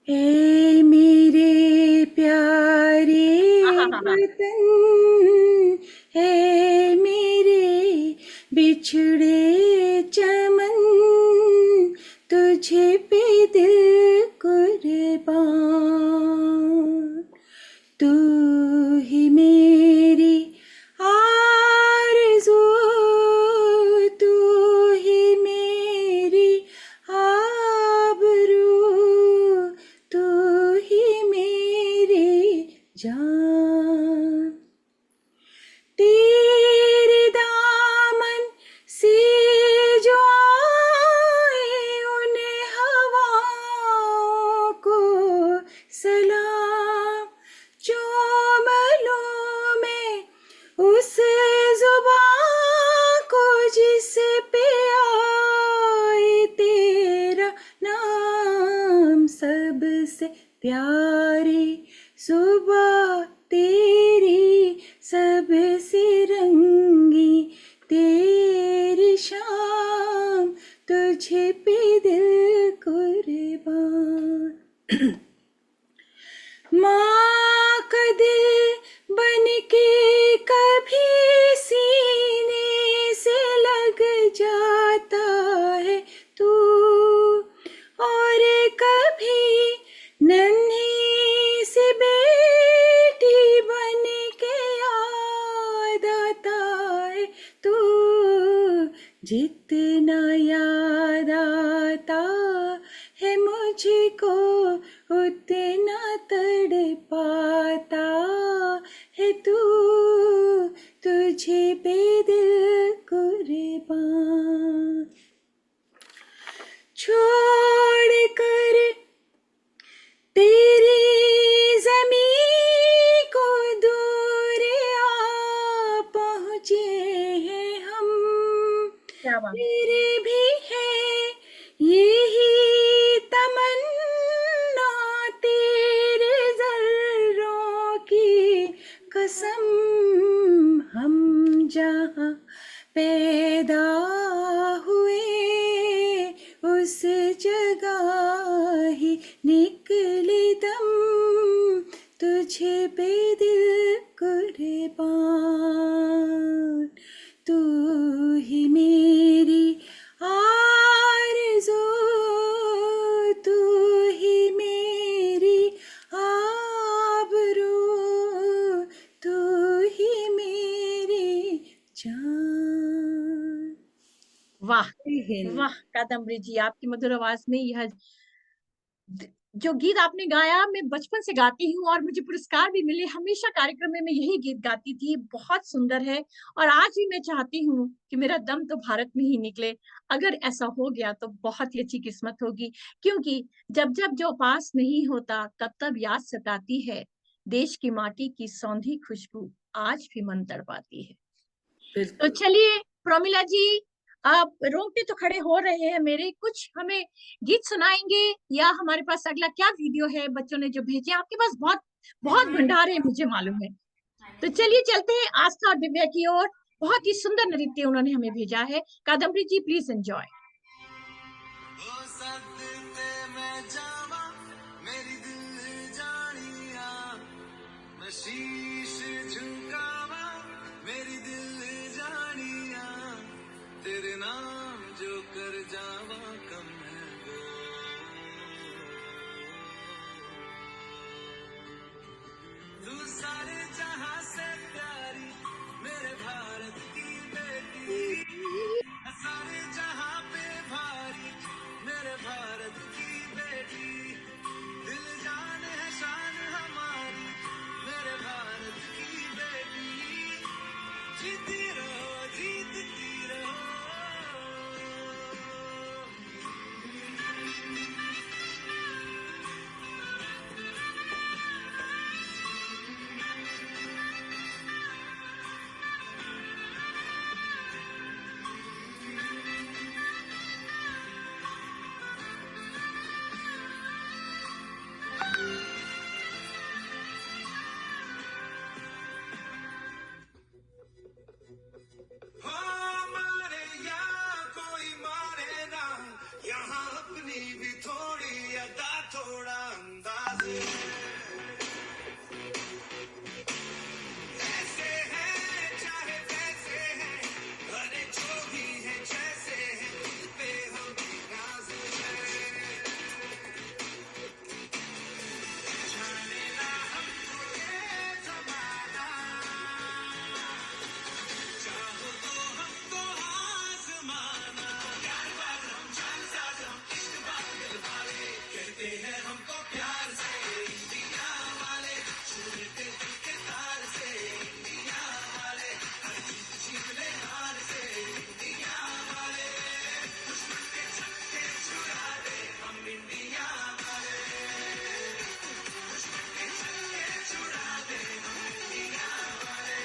ए मेरे प्यारे वतन, है मेरे बिछड़े चमन, तुझे पे दिल कुर्बान, तू ही मेरी आरज़ू, तू ही मेरी आबरू, तू ही मेरी जान। तेरे दामन से जो आए उन हवाओं को सलाम, जो मलों में उस जुबां को जिस पे आए तेरा नाम, सबसे प्यारी सुबह तेरी, सबसे रंगी तेरी शाम, तुझे पे दिल कुर्बान। माँ का दिल बन के कभी सीने से लग जाता है तू, और कभी नन्ही सी बेटी बन के याद आता है तू, जितना याद आता है मुझको उतना तड़पाता है तू, तुझे पे दिल कुर्बान। छोड़ कर तेरी ज़मीं को दूर आ पहुँचे हैं हम, क्या बात। तेरे भी है यही तमन्ना, तेरे ज़र्रों की कसम, हम जहाँ पैदा हुए उस जगह ही निकले दम, तुझे पे दिल कुर्बान, तू ही मेरी आरज़ू, तू ही मेरी आबरू, तू ही मेरी जान। वाह वाह कादम्बरी जी, आपकी मधुर आवाज में यह जो गीत आपने गाया, मैं बचपन से गाती हूँ और मुझे पुरस्कार भी मिले। हमेशा कार्यक्रम में मैं यही गीत गाती थी, बहुत सुंदर है। और आज भी मैं चाहती हूँ कि मेरा दम तो भारत में ही निकले। अगर ऐसा हो गया तो बहुत ही अच्छी किस्मत होगी, क्योंकि जब जब जो पास नहीं होता तब तब याद सताती है, देश की माटी की सौंधी खुशबू आज भी मन तड़पाती है। तो चलिए प्रमिला जी, आप रोंगटे तो खड़े हो रहे हैं मेरे, कुछ हमें गीत सुनाएंगे या हमारे पास अगला क्या वीडियो है बच्चों ने जो भेजे? आपके पास बहुत बहुत भंडार है, मुझे मालूम है। तो चलिए चलते हैं आस्था और दिव्या की ओर। बहुत ही सुंदर नृत्य उन्होंने हमें भेजा है। कादम्बरी जी प्लीज एंजॉय। शीश झुकावा मेरी दिल जानिया, तेरे नाम जो कर जावा कम है वो, तू सारे जहां से प्यारी मेरे भारत की बेटी, सारे जहां पे भारी मेरे भारत की बेटी, दिल जान है शान हमारी जीतती रहो, जीतती रहो। हो मारे या कोई मारे ना, यहाँ अपनी भी थोड़ी अदा, थोड़ा अंदाज है। ऐसे हैं चाहे वैसे हैं, अरे जो भी है जैसे है, दिल पे हमें नाज है। जाने ना हमको ये जमाना, चाहो तो हमको आजमाना। प्यार बार हम जान साज, हम इश्क बार दिल वाले, कहते हैं हमको प्यार से इंडिया वाले, छूटे दिल के तार से इंडिया वाले, हर जीत जीत ले हार से इंडिया वाले, दुश्मन के छक्के छुड़ा दे हम इंडिया वाले, दुश्मन के छक्के छुड़ा दे हम इंडिया वाले।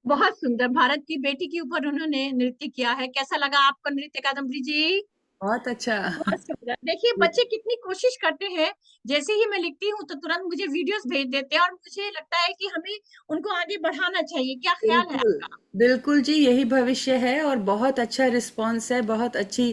बहुत सुंदर, भारत की बेटी के ऊपर उन्होंने नृत्य किया है। कैसा लगा आपको नृत्य, कादम्बरी जी? बहुत अच्छा। बहुत सुंदर। देखिए बच्चे कितनी कोशिश करते हैं, जैसे ही मैं लिखती हूँ तो तुरंत मुझे वीडियोस भेज देते हैं, और मुझे लगता है कि हमें उनको आगे बढ़ाना चाहिए। क्या ख्याल है बिल्कुल आपका? बिल्कुल जी, यही भविष्य है और बहुत अच्छा रिस्पांस है, बहुत अच्छी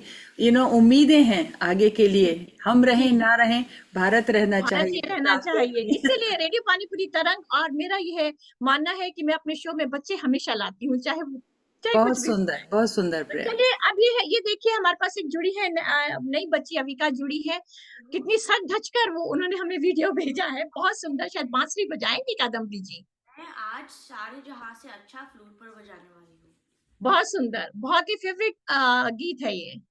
उम्मीदें हैं आगे के लिए। हम जी रहें ना रहें, भारत रहना भारत चाहिए। ये रहना चाहिए, इसीलिए रेडियो पानीपुरी तरंग, और मेरा यह मानना है कि मैं अपने शो में बच्चे हमेशा लाती हूँ, चाहे कुछ भी। बहुत सुंदर तो प्रयास। चलिए अब ये देखिए हमारे पास एक जुड़ी है, नई बच्ची अविका जुड़ी है, कितनी सज धज कर वो उन्होंने हमें वीडियो भेजा है, बहुत सुंदर। शायद बांसुरी बजाएंगी कादम्बरी जी? मैं आज सारे जहां से अच्छा फ्लूट पर बजाने वाली हूँ। बहुत सुंदर, बहुत ही फेवरेट गीत है ये।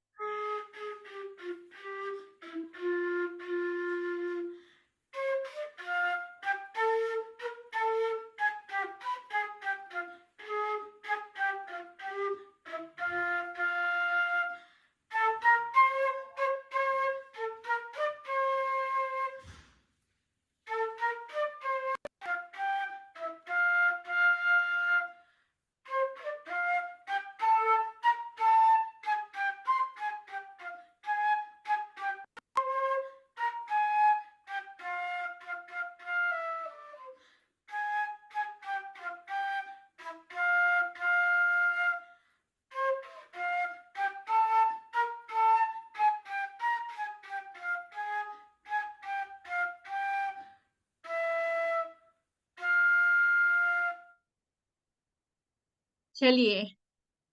चलिए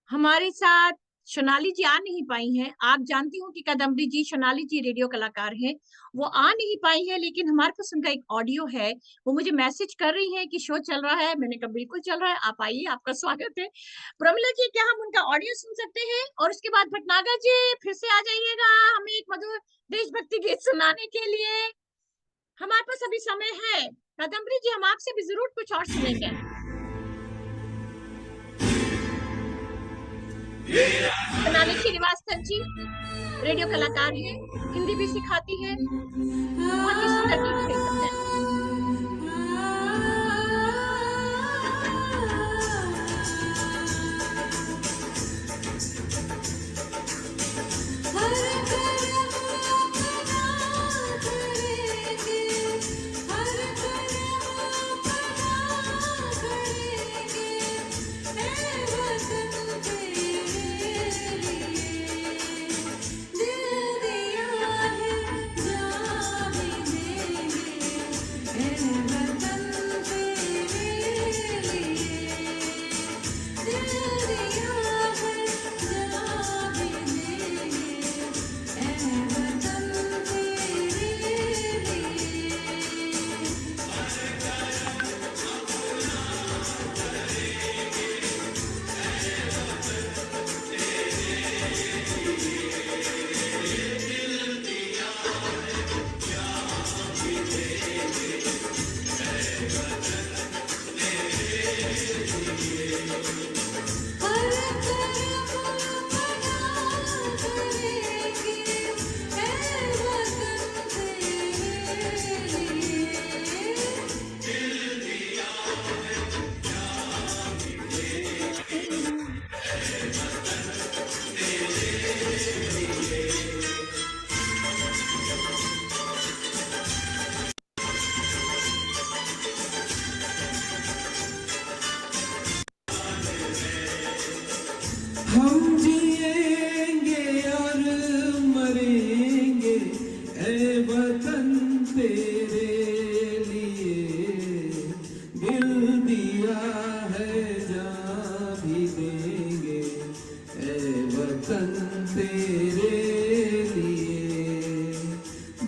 हमारे साथ सोनाली जी आ नहीं पाई हैं। आप जानती हूँ कि कादम्बरी जी, सोनाली जी रेडियो कलाकार हैं, वो आ नहीं पाई है, लेकिन हमारे पास उनका एक ऑडियो है। वो मुझे मैसेज कर रही है कि शो चल रहा है। मैंने कहा बिल्कुल चल रहा है, आप आइए, आपका स्वागत है। प्रमिला जी, क्या हम उनका ऑडियो सुन सकते हैं? और उसके बाद भटनागर जी फिर से आ जाइएगा हमें एक मधुर देशभक्ति गीत सुनाने के लिए। हमारे पास अभी समय है। कादम्बरी जी, हम आपसे भी जरूर कुछ और सुनेंगे। सोनाली श्रीवास्तव जी रेडियो कलाकार है, हिंदी भी सिखाती है, बहुत ही सुंदर गीत गाती है। दिल दिया है जा भी देंगे। हम जिएंगे और मरेंगे ऐ वतन तेरे लिए, दिल दिया है जान भी देंगे ऐ वतन तेरे लिए,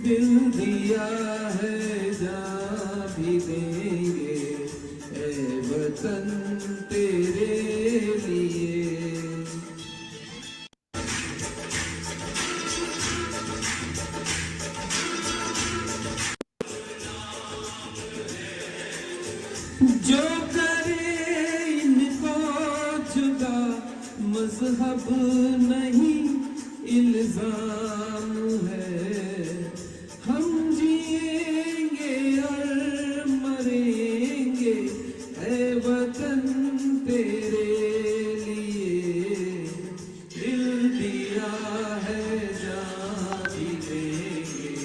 दिल दिया है जान भी देंगे ऐ वतन तेरे लिए। जो करे इनको जुदा मजहब नहीं इल्जाम है, हम जिएंगे और मरेंगे ऐ वतन तेरे लिए, दिल दिया है जान भी देंगे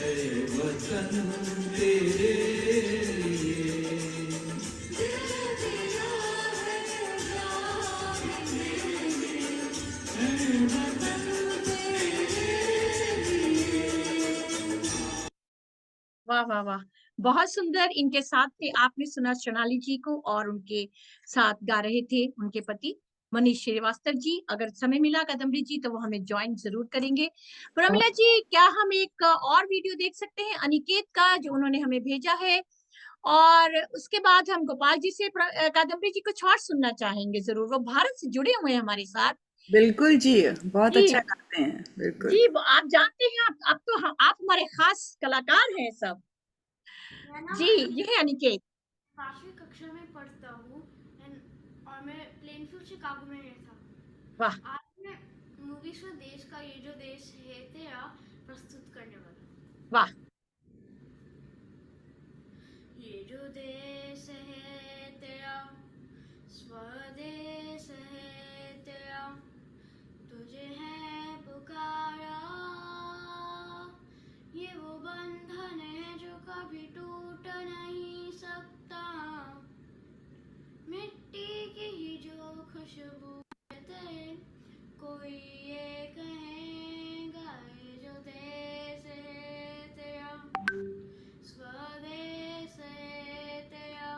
ऐ वतन तेरे लिए। वाह वाह वाह, बहुत सुंदर। इनके साथ थे, आपने सुना सोनाली जी को, और उनके साथ गा रहे थे उनके पति मनीष श्रीवास्तव जी। अगर समय मिला कादम्बरी जी तो वो हमें ज्वाइन जरूर करेंगे। प्रमिला जी, क्या हम एक और वीडियो देख सकते हैं अनिकेत का, जो उन्होंने हमें भेजा है, और उसके बाद हम गोपाल जी से कादम्बरी जी कुछ और सुनना चाहेंगे जरूर। वो भारत से जुड़े हुए हैं हमारे साथ। बिल्कुल जी, बहुत जी अच्छा गाते हैं, बिल्कुल। जी, आप जानते हैं, आप तो आप हमारे खास कलाकार हैं सब। जी, ये है अनिकेत। 5वीं कक्षा में पढ़ता हूँ और मैं प्लेनफील्ड शिकागो में रहता हूँ। वाह। आज मैं मूवी स्वदेश का ये जो देश है तेरा प्रस्तुत करने वाला हूँ। वाह। ये जो देश है तेरा स्वदेश है तेरा, तुझे है पुकारा, ये वो बंधन है जो कभी टूट नहीं सकता, मिट्टी की ही जो खुशबू है तेरे, कोई ये कहेगा ये जो देश है तेरा स्वदेश है तेरा,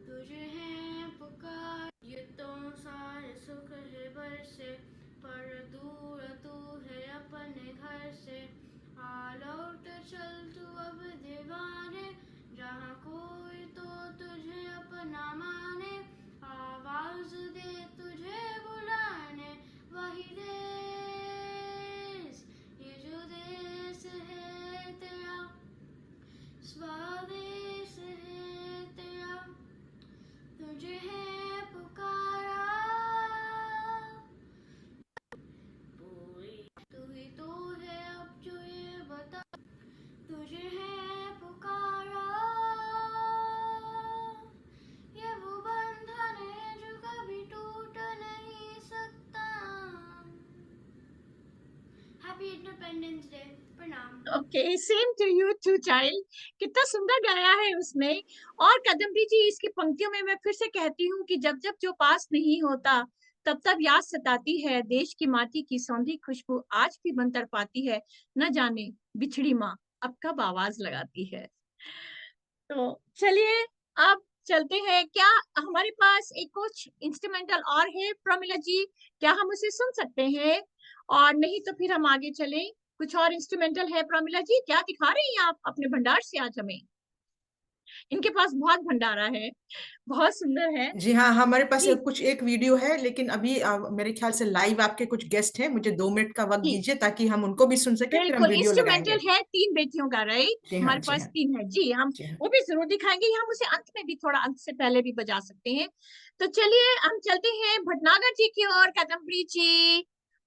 तुझे है पुकार। ये तो सारे सुख है बरसे, पर दूर तू है अपने घर से, आ लौट चल तू अब दीवाने, जहाँ कोई तो तुझे अपना माने, आवाज दे तुझे बुलाने वही देश, ये जो देश है तेरा स्वदेश है तेरा, तुझे है पुकारा, तू ही तो है अब जो ये बता, तुझे है पुकारा, ये वो बंधन है जो कभी टूट नहीं सकता। Happy independence day. प्रणाम। Okay, same to you too child. कितना सुंदर गाया है उसने। और कादम्बरी जी, इसकी पंक्तियों में मैं फिर से कहती हूँ कि जब जब जो पास नहीं होता, तब तब याद सताती है, देश की माटी की सौंधी खुशबू आज भी मन तड़पाती है, न जाने बिछड़ी माँ अब कब आवाज लगाती है। तो चलिए अब चलते हैं। क्या हमारे पास एक कुछ इंस्ट्रूमेंटल और है प्रमिला जी? क्या हम उसे सुन सकते हैं? और नहीं तो फिर हम आगे चलें। कुछ और इंस्ट्रूमेंटल है प्रमिला जी? क्या दिखा रही हैं आप अपने भंडार से आज हमें? इनके पास बहुत भंडारा है, बहुत सुंदर है। जी हाँ, हमारे पास जी कुछ एक वीडियो है, लेकिन अभी मेरे ख्याल से लाइव आपके कुछ गेस्ट हैं। मुझे 2 मिनट का वक्त जी दीजिए ताकि हम उनको भी सुन सके, फिर हम बिल्कुल, वीडियो लगाएंगे। इंस्ट्रूमेंटल है 3 बेटियों का, राइट? जी हाँ, हमारे जी पास हाँ, 3 है जी। हम जी हाँ। वो भी जरूर दिखाएंगे, हम उसे अंत में भी, थोड़ा अंत से पहले भी बजा सकते हैं। तो चलिए हम चलते हैं भटनागर जी की ओर, कादम्बरी जी,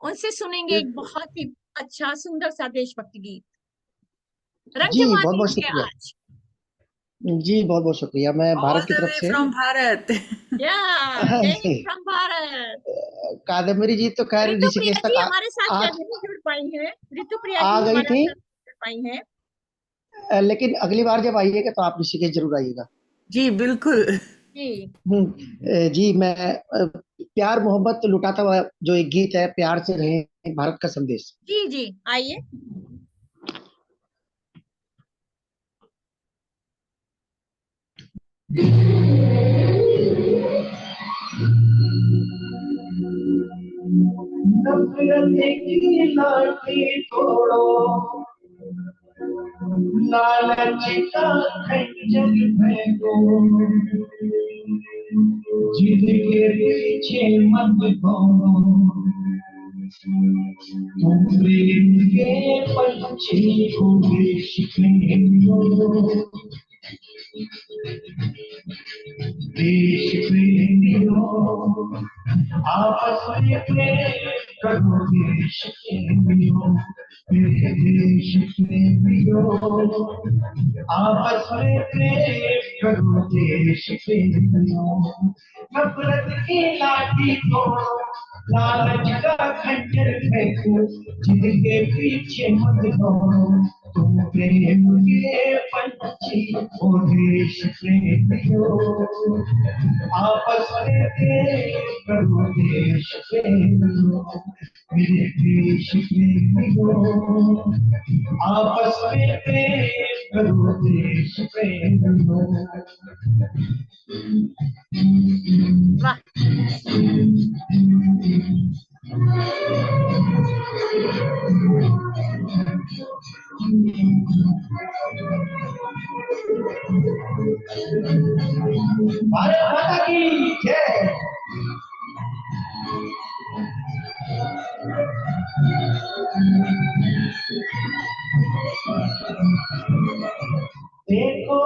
उनसे सुनेंगे एक बिल्कुल। बहुत ही अच्छा सुंदर सा देशभक्ति गीत। रंग जी जमा बहुत बहुत दीजिए शुक्रिया। आज। जी बहुत बहुत शुक्रिया, मैं ऑल भारत की द तरफ वे से। फ्रॉम भारत। या हाँ जय जी, हिंद फ्रॉम भारत। कादम्बरी जी तो खैर ऋतु ऋषिकेश प्रिया तक जी हमारे साथ आ, शायद नहीं जुड़ पाई हैं, ऋतु प्रिया आ जी गई हमारे थी। साथ जुड़ पाई हैं। लेकिन अगली बार जब आइएगा तो आप ऋषिकेश जरूर आइएगा। जी बिल्कुल। जी जी मैं प्यार मोहब्बत लुटाता हुआ जो एक गीत है, प्यार से रहे भारत का संदेश। जी जी आइए। नफरत की लाठी तोड़ो, लालच का खंजर फेंको, जिद के पीछे मत भागो, तुम प्रेम के पंछी को देश प्रेमियों, देश प्रेमियों, आपस में प्रेम करो देश प्रेमियों, मेरे देश प्रेमियों, आपस में प्रेम करो देश प्रेमियों, नफरत की लाठी तोड़ो, लालच का खंजर फेंको, जिनके पीछे मत दौड़ो, तुम प्रेम के पंछी हो देश प्रेमियों, आपस में प्रेम करो देश प्रेमियों, मेरे देश प्रेमियों, आपस में प्रेम करो देश प्रेमियों। वाह भारत माता की जय। देखो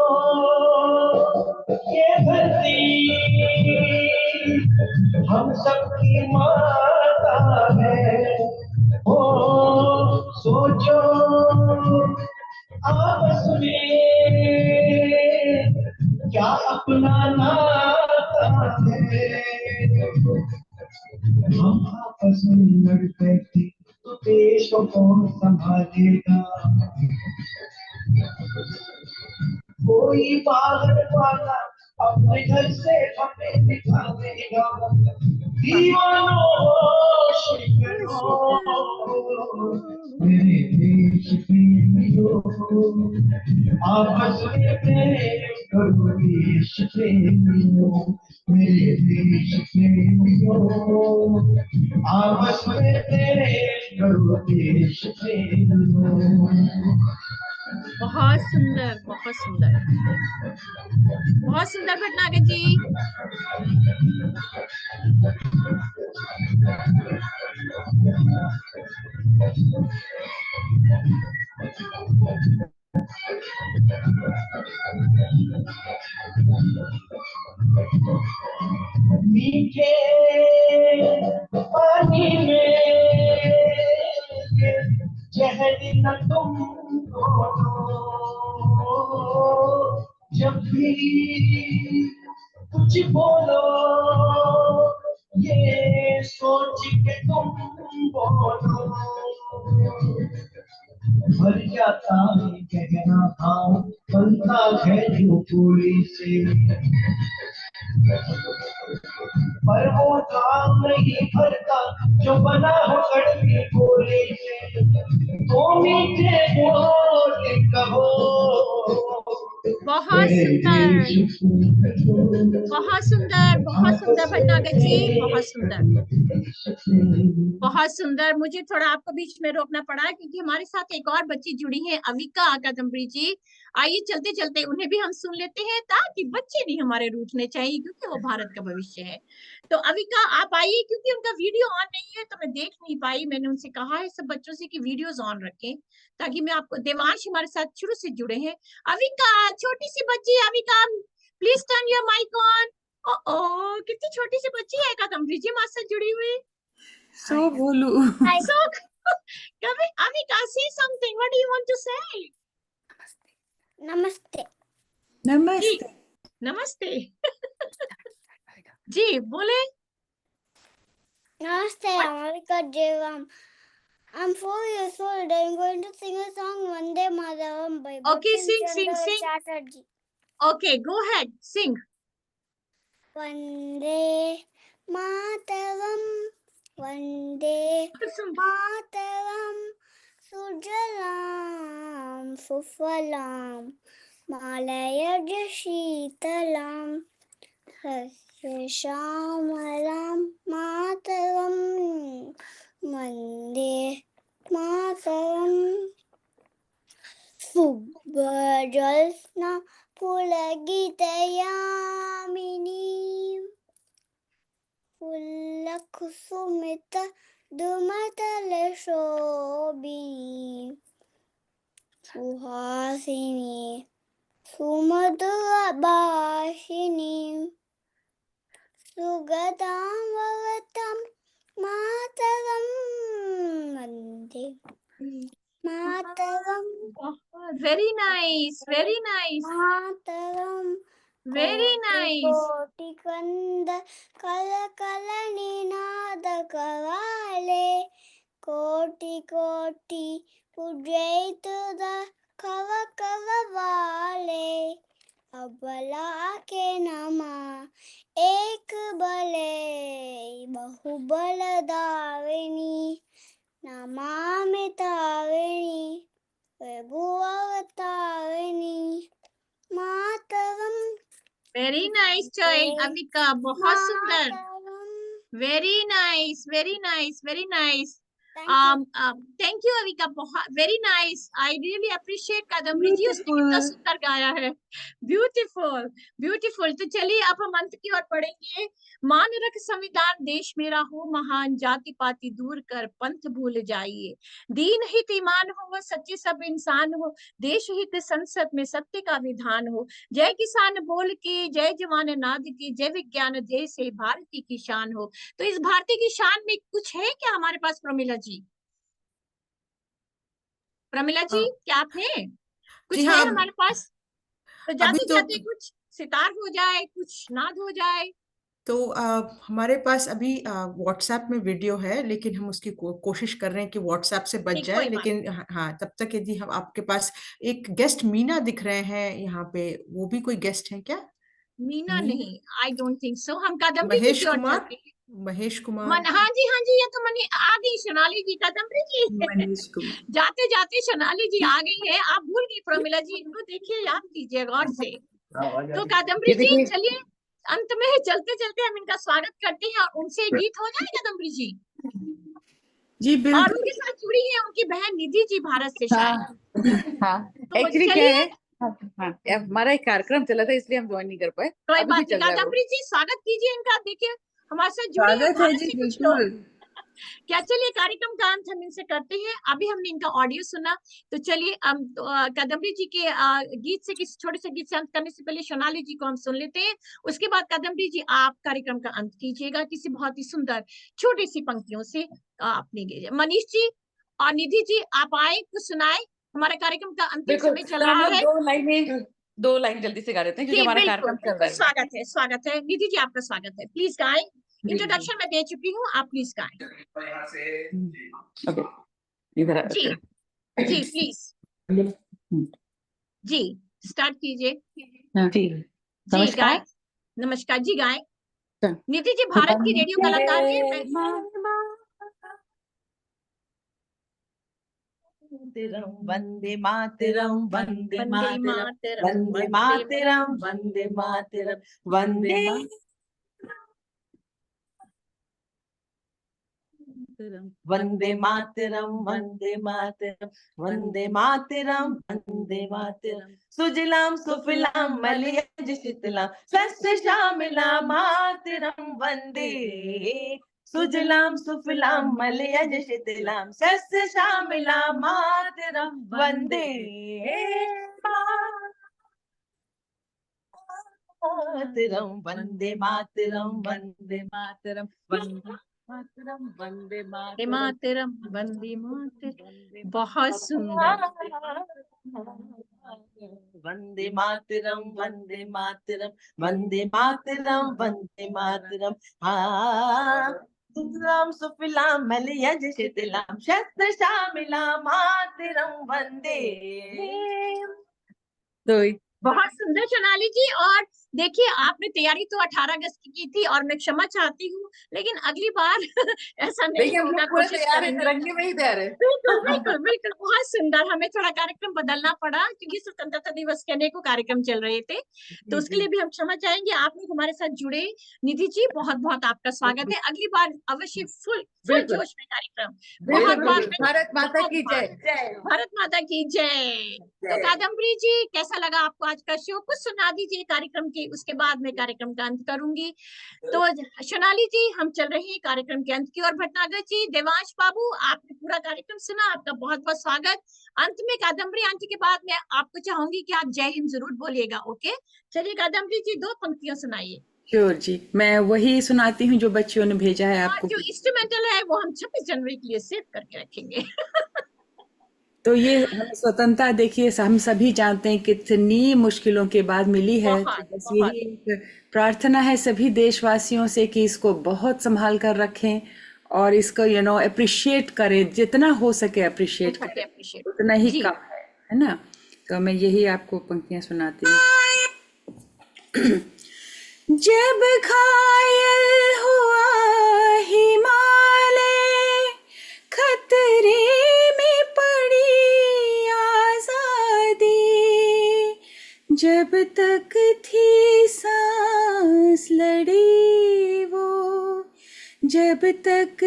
ये धरती हम सबकी माता है, ओ सोचो आपस में क्या अपना नाता है, हम आपस में लड़ बैठे तो देश को कौन संभालेगा, कोई पागल वाला अपने घर से हमें दिखा देगा, दीवानों शिकनो मेरे देश प्रेमियों, आपस में प्रेम करो देश प्रेमियों, मेरे देश प्रेमियों, आपस में प्रेम करो देश प्रेमियों। बहुत सुंदर, बहुत सुंदर, बहुत सुंदर भटनागर जी। मीठे पानी में जहर न तुम घोलो, जब भी कुछ बोलो ये सोच के तुम बोलो, भर जाता है गहरा भाव, बनता है जो पूरी से, पर वो काम नहीं भरता जो बना हो कड़वी बोली से, तो मीठे बोल कहो बहुत सुंदर, बहुत सुंदर, बहुत सुंदर भटनागर जी, बहुत सुंदर, बहुत सुंदर। मुझे थोड़ा आपको बीच में रोकना पड़ा क्योंकि हमारे साथ एक और बच्ची जुड़ी है, अविका कादम्बरी जी। आइए चलते चलते उन्हें भी हम सुन लेते हैं, ताकि बच्चे नहीं हमारे रूठने चाहिए, क्योंकि वो भारत का भविष्य है। तो अविका आप आइए, क्योंकि उनका वीडियो ऑन नहीं है तो मैं देख नहीं पाई। मैंने उनसे कहा है सब बच्चों से कि वीडियोस ऑन रखें, ताकि मैं आपको, देवांश हमारे साथ शुरू से जुड़े हैं। अविका, छोटी सी बच्ची Avika, please turn your mic on. ओ कितनी छोटी सी बच्ची है, कादम्बरी जी हमारे साथ जुड़ी हुई। सो बोलू। So, Avika, say something. What do you want to say? नमस्ते। नमस्ते। नमस्ते। जी बोले। नमस्ते, America Devam. I'm 4 years old. I'm going to sing a song Vande Mataram by Okay, sing. Chatterjee. Okay, go ahead, sing. Vande Mataram, Vande Mataram, Sujalam, Sufalam, Malayaj Sheetalam, Shamalam, Mataram, Vande Mataram. Subhajalsna Pulagitayamini, Pullakusumita Dumatalashobini, Suhasini, Sumadurabhashini, Sugadam Vavatam Mataram, Vande Mataram. Very nice, very nice. Mataram. Very nice. Koti kanda kala kala ninada kavale. Koti koti pujaytuda kava kava vale. Abala ke nama ek bale bahubala davini. Namami tavini. Veguavatavini. Mataram. Very nice child, Avika. बहुत सुंदर. Very nice, very nice, very nice. Thank you Avika, very nice. I really appreciate Kadambari जी, उसने कितना सुंदर गाया है. Beautiful, beautiful. तो चलिए अब हम अंत की ओर बढ़ेंगे. मान रख संविधान देश मेरा हो महान, जाति पाति दूर कर पंथ भूल जाइए. दीन हित ईमान हो व सच्चे सब इंसान हो, देश हित संसद में सत्य का विधान हो. जय किसान बोल की, जय जवान नाद की, जय विज्ञान जय से भारती की शान हो. तो इस भारती की शान में कुछ है क्या हमारे पास प्रमिला जी? प्रमिला जी क्या आप हैं? कुछ है हमारे पास? तो जाते जाते कुछ सितार हो जाए, कुछ नाद हो जाए. तो हमारे पास अभी व्हाट्सएप में वीडियो है, लेकिन हम उसकी कोशिश कर रहे हैं कि व्हाट्सएप से बच जाए. लेकिन हाँ, तब तक यदि हम आपके पास एक गेस्ट मीना दिख रहे हैं यहाँ पे, वो भी कोई गेस्ट है क्या? मीना नहीं, आई डोंट थिंक सो. हम कादम्बरी महेश जी की ओर कुमार. चलते हैं. महेश कुमार. हाँ जी, ये तो मनी आ गई. सोनाली जी, कादम्बरी जी. मनीष कुमार. जाते जाते सोनाली जी आ गई है. आप भूल गई प्रमिला जी, इनको देखिए, याद कीजिए गौर से. तो कादम्बरी जी चलिए अंत में चलते चलते हम इनका स्वागत करते हैं, और उनसे गीत हो जाए कादम्बरी जी. जी बिल्कुल. और उनके साथ जुड़ी है उनकी बहन निधि जी भारत से शायद. हाँ, तो एक्चुअली क्या है, हमारा एक कार्यक्रम चला था इसलिए हम ज्वाइन नहीं कर पाए. कोई बात नहीं. कादम्बरी जी स्वागत कीजिए इनका. देखिए हमारे साथ जुड़ी है भारत से कुछ लोग. क्या, चलिए कार्यक्रम का अंत हम इनसे करते हैं. अभी हमने इनका ऑडियो सुना, तो चलिए कादम्बरी जी के गीत से, किसी छोटे से गीत से अंत करने से पहले सोनाली जी को हम सुन लेते हैं. उसके बाद कादम्बरी जी आप कार्यक्रम का अंत कीजिएगा किसी बहुत ही सुंदर छोटी सी पंक्तियों से अपनी. मनीष जी और निधि जी आप आए, कुछ सुनाए. हमारा कार्यक्रम का अंतिम समय चल रहा है. दो लाइन जल्दी से गा देते हैं क्योंकि हमारा कार्यक्रम चल रहा है. स्वागत है निधि जी, आपका स्वागत है. प्लीज गाएं. इंट्रोडक्शन मैं दे चुकी हूँ, आप प्लीज गाएं. ओके, इधर जी प्लीज जी स्टार्ट कीजिए. जी नमस्कार. नमस्कार जी, गाएं. निधि जी भारत की रेडियो कलाकार है. वंदे मातरम, वंदे मातरम, वंदे मातरम, वंदे मातरम, वंदे मातरम वंदे मातरम वंदे मातरम वंदे मातरम वंदे मातरम सुजलाम सुफलाम मलयज शीतलाम सस्य श्यामलाम मातरम वंदे सुजलाम सुफलाम मलयज शीतलाम सस्य श्यामलाम मातरम वंदे मातरम वंदे मातरम वंदे मातरम वंदे मातरम वंदे मातरम मातरम वंदे मातरम। बहुत सुंदर। वंदे मातरम वंदे मातरम वंदे मातरम वंदे मातरम हाँ सुजलाम सुफलाम मलयज शीतलाम शस्त्र श्यामलाम मातरम वंदे। तो बहुत सुंदर सोनाली जी। और देखिए, आपने तैयारी तो 18 अगस्त की थी और मैं क्षमा चाहती हूँ, लेकिन अगली बार ऐसा नहीं देखिए हम होगा, लोग पूरे कोशिश तैयार है, करेंगे। तिरंगे में ही तैयार है। बिल्कुल बिल्कुल बिल्कुल, बहुत सुंदर। हमें थोड़ा कार्यक्रम बदलना पड़ा क्योंकि स्वतंत्रता दिवस के अनेकों कार्यक्रम चल रहे थे, तो उसके लिए भी हम क्षमा चाहेंगे। आप लोग हमारे साथ जुड़े। निधि जी, बहुत बहुत आपका स्वागत है। अगली बार अवश्य फुल बिल्कुल जोश में कार्यक्रम। बिल्कुल बहुत बिल्कुल। भारत माता की जय। भारत माता की जय। तो कादम्बरी जी, कैसा लगा आपको आज का शो? कुछ सुना दीजिए कार्यक्रम की, उसके बाद मैं कार्यक्रम का अंत करूंगी। तो सोनाली जी, हम चल रहे हैं कार्यक्रम के अंत की ओर। भटनागर जी, देवांश बाबू, आपने पूरा कार्यक्रम सुना, आपका बहुत बहुत स्वागत। अंत में कादम्बरी आंटी के बाद मैं आपको चाहूंगी कि आप जय हिंद जरूर बोलिएगा। ओके, चलिए कादम्बरी जी, 2 पंक्तियां सुनाइए। श्योर जी, मैं वही सुनाती हूँ जो बच्चियों ने भेजा है और आपको। जो इंस्ट्रूमेंटल है वो हम 26 जनवरी के लिए सेव करके रखेंगे। तो ये हमें स्वतंत्रता, देखिए हम सभी जानते हैं कितनी मुश्किलों के बाद मिली है। तो बहुत बस बहुत। यही एक प्रार्थना है सभी देशवासियों से कि इसको बहुत संभाल कर रखें और इसको अप्रिशिएट करें, जितना हो सके अप्रिशिएट करें, उतना ही जी। कम है ना। तो मैं यही आपको पंक्तियां सुनाती हूँ। जब घायल हुआ हिमालय, खतरे में पड़ी आजादी, जब तक थी सांस लड़ी वो, जब तक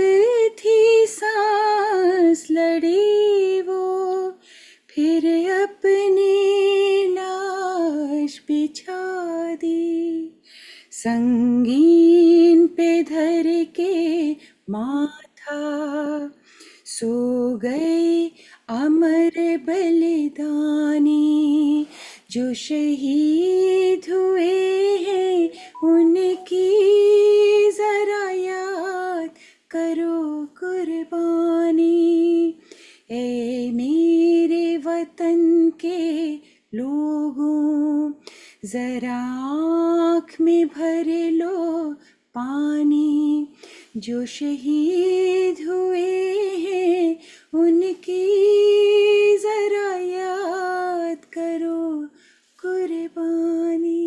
थी सांस लड़ी वो, फिर अपनी लाश बिछा दी, संगीन पे धर के माथा, सो गए अमर बलिदानी, जो शहीद हुए हैं उनकी जरा याद करो कुर्बानी। ए मेरे वतन के लोगों, जरा आँख में भर लो पानी, जो शहीद हुए हैं उनकी जरा याद करो कुर्बानी।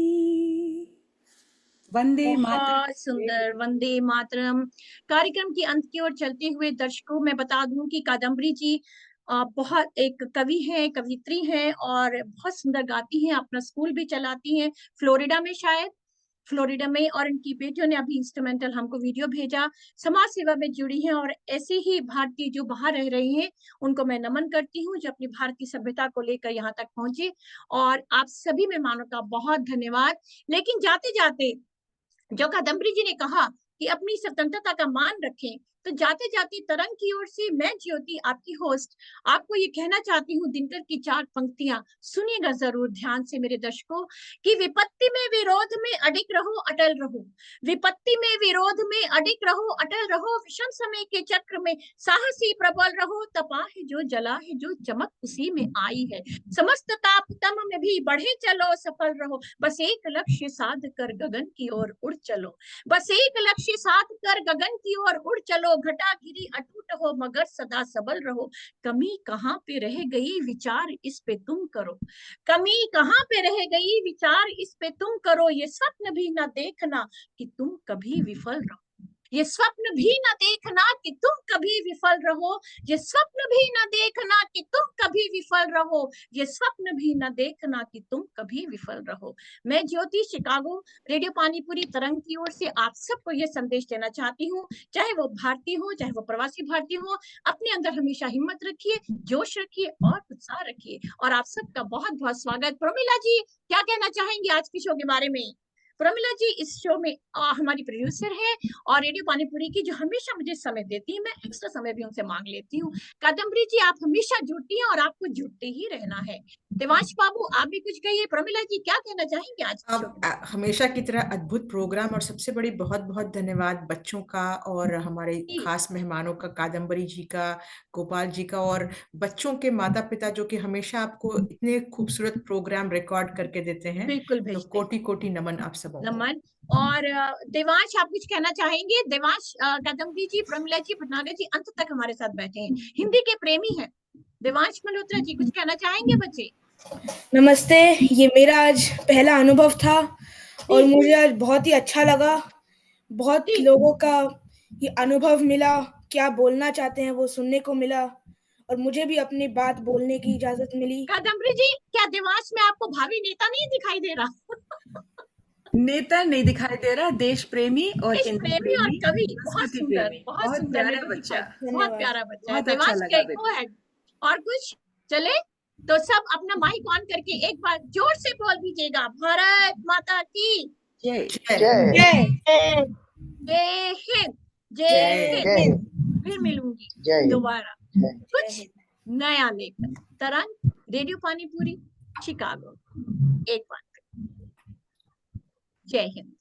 वंदे मातरम। बहुत सुंदर। वंदे मातरम। कार्यक्रम के अंत की ओर चलते हुए दर्शकों, मैं बता दूं कि कादम्बरी जी बहुत एक कवि हैं, कवित्री हैं और बहुत सुंदर गाती हैं। अपना स्कूल भी चलाती हैं फ्लोरिडा में, शायद फ्लोरिडा में, और इनकी बेटियों ने अभी इंस्ट्रूमेंटल हमको वीडियो भेजा। समाज सेवा में जुड़ी हैं और ऐसे ही भारतीय जो बाहर रह रहे हैं उनको मैं नमन करती हूँ, जो अपनी भारतीय सभ्यता को लेकर यहाँ तक पहुंचे। और आप सभी मेहमानों का बहुत धन्यवाद। लेकिन जाते जाते जो कादम्बरी जी ने कहा कि अपनी स्वतंत्रता का मान रखें, तो जाते जाते तरंग की ओर से मैं ज्योति, आपकी होस्ट, आपको ये कहना चाहती हूँ, दिनकर की 4 पंक्तियां सुनिएगा जरूर ध्यान से मेरे दर्शकों, कि विपत्ति में विरोध में अडिग रहो, अटल रहो, विपत्ति में विरोध में अडिग रहो, अटल रहो, विषम समय के चक्र में साहसी प्रबल रहो, तपा है जो जला है जो चमक उसी में आई है, समस्त ताप तम में भी बढ़े चलो, सफल रहो, बस एक लक्ष्य साध कर गगन की ओर उड़ चलो, बस एक लक्ष्य साध कर गगन की ओर उड़ चलो, घटा गिरी अटूट हो मगर सदा सबल रहो, कमी कहाँ पे रह गई विचार इस पे तुम करो, कमी कहाँ पे रह गई विचार इस पे तुम करो, ये स्वप्न भी न देखना कि तुम कभी विफल रहो, ये स्वप्न भी न देखना कि तुम कभी विफल रहो, ये स्वप्न भी न देखना कि तुम कभी विफल रहो, ये स्वप्न भी न देखना कि तुम कभी विफल रहो। मैं ज्योति, शिकागो रेडियो पानीपुरी तरंग की ओर से आप सबको ये संदेश देना चाहती हूँ, चाहे वो भारतीय हो चाहे वो प्रवासी भारतीय हो, अपने अंदर हमेशा हिम्मत रखिए, जोश रखिए और उत्साह रखिए। और आप सबका बहुत बहुत स्वागत। प्रमिला जी क्या कहना चाहेंगे आज के शो के बारे में? प्रमिला जी इस शो में हमारी प्रोड्यूसर है और रेडियो पानीपुरी की जो हमेशा मुझे समय देती है, मैं एक्स्ट्रा समय भी उनसे मांग लेती हूँ। कादम्बरी जी आप हमेशा जुड़ती हैं और आपको जुड़ते ही रहना है। देवांश बाबू आप भी कुछ कहिए। प्रमिला जी क्या कहना चाहेंगे आज के शो में? हमेशा की तरह अद्भुत प्रोग्राम और सबसे बड़ी बहुत बहुत धन्यवाद बच्चों का और हमारे खास मेहमानों का, कादम्बरी जी का, गोपाल जी का और बच्चों के माता पिता जो कि हमेशा आपको इतने खूबसूरत प्रोग्राम रिकॉर्ड करके देते हैं। बिल्कुल तो भेजते कोटि कोटि नमन आप सबों को। नमन। और देवांश आप कुछ कहना चाहेंगे? देवांश, कादम्बरी जी, प्रमिला जी, भटनागर जी अंत तक हमारे साथ बैठे हैं, हिंदी के प्रेमी हैं। देवांश मल्होत्रा जी कुछ कहना चाहेंगे बच्चे? नमस्ते, ये मेरा आज पहला अनुभव था और मुझे आज बहुत ही अच्छा लगा। बहुत लोगों का ये अनुभव मिला, क्या बोलना चाहते हैं वो सुनने को मिला और मुझे भी अपनी बात बोलने की इजाजत मिली। कादम्बरी जी क्या देवांश में आपको भावी नेता नहीं दिखाई दे रहा? नेता नहीं दिखाई दे रहा, देश प्रेमी और देश हिंदी प्रेमी और प्रेमी, कवि, बहुत संस्कृति सुंदर, प्रेमी, बहुत बहुत सुंदर प्यारा नेता बच्चा, दिखाई, बहुत प्यारा बच्चा है बहुत अच्छा देवांश लगा के। बेटा। Go ahead. और कुछ चले तो सब अपना माइक ऑन करके एक बार जोर से बोल दीजिएगा, भारत माता की जय जय जय हिंद, जय हिंद। फिर मिलूंगी दोबारा कुछ नया लेकर। तरंग रेडियो पानीपुरी शिकागो। एक बार जय हिंद।